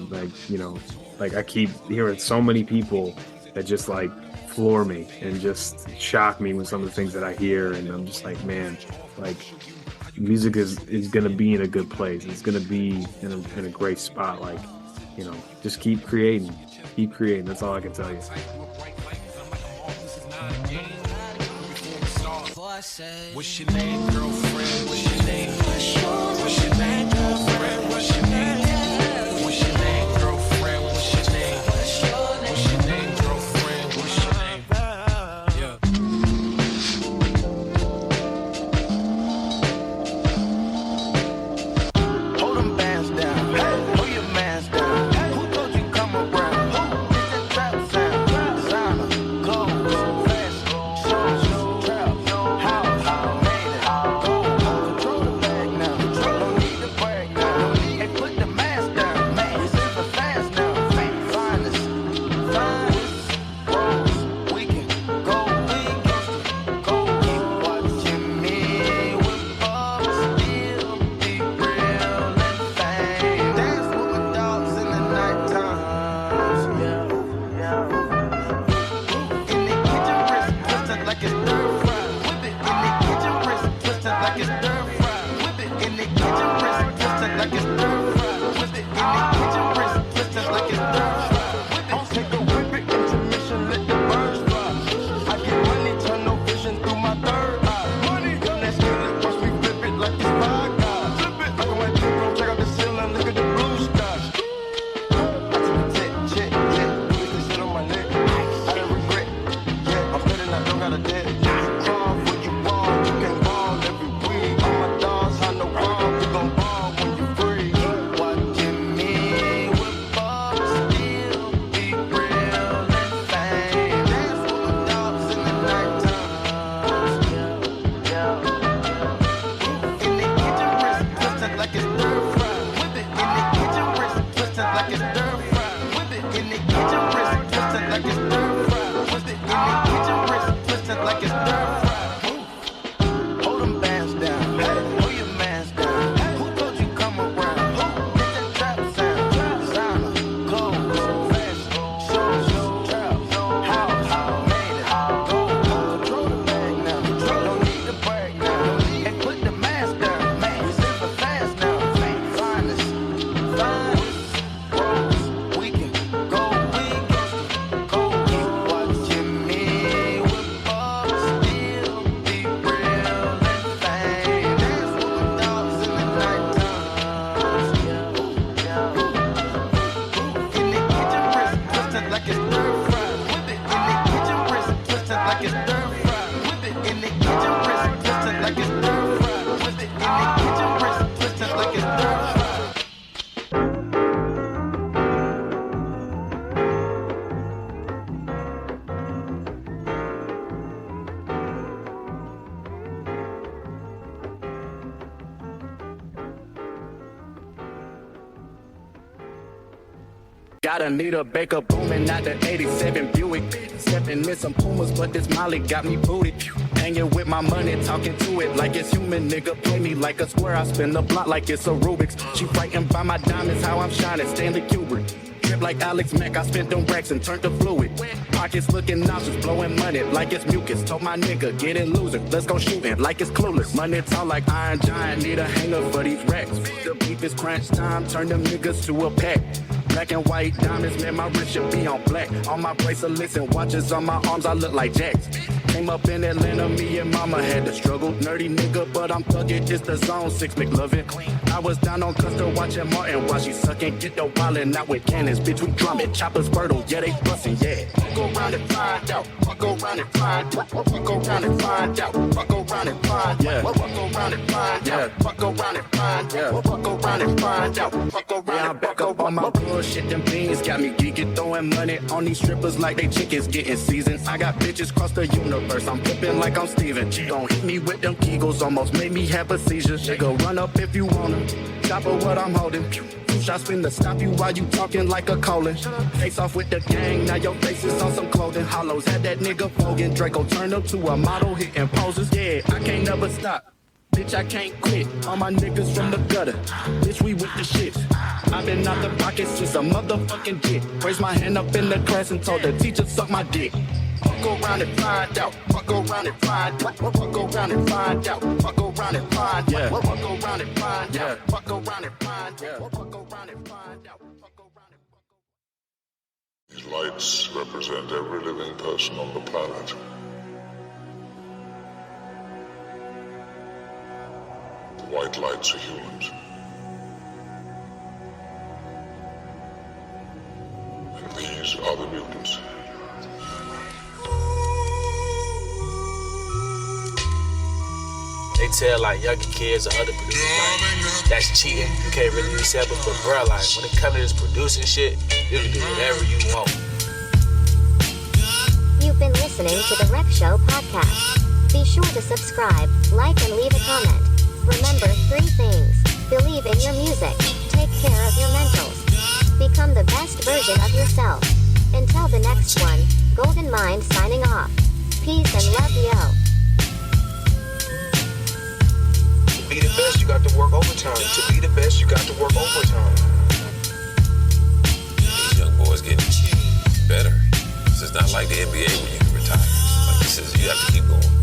Like I keep hearing so many people that just like floor me and just shock me with some of the things that I hear, and I'm just like, man, like, music is gonna be in a good place. It's gonna be in a great spot. Like, just keep creating. That's all I can tell you. What's your name, girlfriend? What's your name? What's your name, girlfriend? What's your name? What's your name, girlfriend? What's your name? What's your name, girlfriend? What's your name? Yeah. Hold them bands down. Hey, hold your mans down. Hey, who told you come around? Who? It's that trap sound. Designer, clothes, fast, shows, trap, house, made it, gold, control the bag now. Don't need to brag now. Hey, put the mask down. Man, it's super fast now. Finest, rose, we can go, keep watching me with bubbles, still be real and fame. Dance with my dogs in the night times. In the kitchen, wrist twisted like it's stir fry. Whip it in the kitchen, wrist twisted like it's stir fry. Whip it in the kitchen, wrist twisted like it's stir fry. Whip it in the kitchen, wrist twisted like it's stir fry. I'll take a whip it, intermission, let the birds fly. I get money, turn no vision through my third eye. Money, gun that skillet, watch me flip it like it's five guys. Flip it like a white people, check out the ceiling, look at the blue skies. I took a check, put this shit on my neck. I don't regret, I'm spending, I don't got a debt. Crawl for you ball, you can ball every week. All my dogs, I know wrong, you gon' ball when you free. Watching me with bubbles, still be real and fame. Dance with my dogs in the night times. In the kitchen, wrist twisted like it's stir fry. Whip it in the kitchen, wrist twisted like it's stir fry. Whip it in the kitchen, wrist twisted like it's stir fry. Whip it in the kitchen, wrist twisted like it's stir fry. Hold them bands down. Hey, hold your mans down. Who told you come around? Who? It's that trap sound. Designer, clothes, fast, shows, trap, house, made it, gold, control the bag now. Don't need to brag now. Hey, put the mask down. Man, it's super fast now. Finest, rose, we can go, keep watching me with bubbles, still be real and fame. Dance with my dogs in the night times. In the kitchen, wrist twisted like it's stir fry. Whip it in the kitchen, wrist twisted like it's stir fry. Whip it in the kitchen, wrist twisted like it's stir fry. Whip it in the kitchen, wrist twisted like it's stir fry. Got a Nita Baker booming out the 87 Buick. Stepping in some Pumas, but this Molly got me booted. Hanging with my money, talking to it like it's human. Nigga, play me like a square. I spin the block like it's a Rubik's. She frightened by my diamonds, how I'm shining. Stanley Kubrick. drip like Alex Mack. I spent them racks and turned to fluid. Pockets looking nauseous, blowing money like it's mucus. Told my nigga, get it loser, let's go shooting like it's clueless. Money talk like Iron Giant, need a hanger for these racks. The beef is crunch time, turn them niggas to a pack. Black and white diamonds, man, my wrist should be on black. On my bracelets and watches on my arms, I look like Jacks. Came up in Atlanta, me and mama had to struggle. Nerdy nigga, but I'm thuggin', it's the zone, 6 McLovin. I was down on Custer watching Martin while she suckin'. Get the wildin' out with cannons, bitch, we drumming. Choppers fertile, yeah, they bustin', yeah. Fuck around and find out, fuck around and find out, fuck around and find out, fuck around and find out, fuck around and find out, fuck around and find out, fuck around and find out, fuck around. Yeah, I'm back up on my bullshit, them beans got me geeking, throwing money on these strippers like they chickens getting seasoned. I got bitches across the universe, I'm flipping like I'm Steven. Don't hit me with them Kegels, almost made me have a seizure. Nigga, run up if you wanna, chopper what I'm holding. 2 shots finna stop you while you talking like a colon. Face off with the gang, now your face is on some clothing. Hollows had that nigga fogging. Draco turned up to a model, hitting poses. Yeah, I can't never stop. Bitch, I can't quit. All my niggas from the gutter. Bitch, we with the shit. I've been out the pocket since a motherfucking jit. Raised my hand up in the class and told the teacher suck my dick. Fuck around and find out. Fuck around and find out. Fuck around and find out. Fuck around and find out. Fuck around and find out. Fuck around and find out. Fuck around and find out. These lights represent every living person on the planet. The white lights are humans. And these are the mutants. They tell like younger kids or other producers like that's cheating. You can't really be separate, but bro, like when it comes to this producing shit, you can do whatever you want. You've been listening to the Rec Show podcast. Be sure to subscribe, like, and leave a comment. Remember 3 things: believe in your music, take care of your mentals, become the best version of yourself. Until the next one, Golden Mind signing off. Peace and love, yo. To be the best, you got to work overtime. To be the best, you got to work overtime. These young boys getting better. This is not like the NBA where you can retire. Like this is, you have to keep going.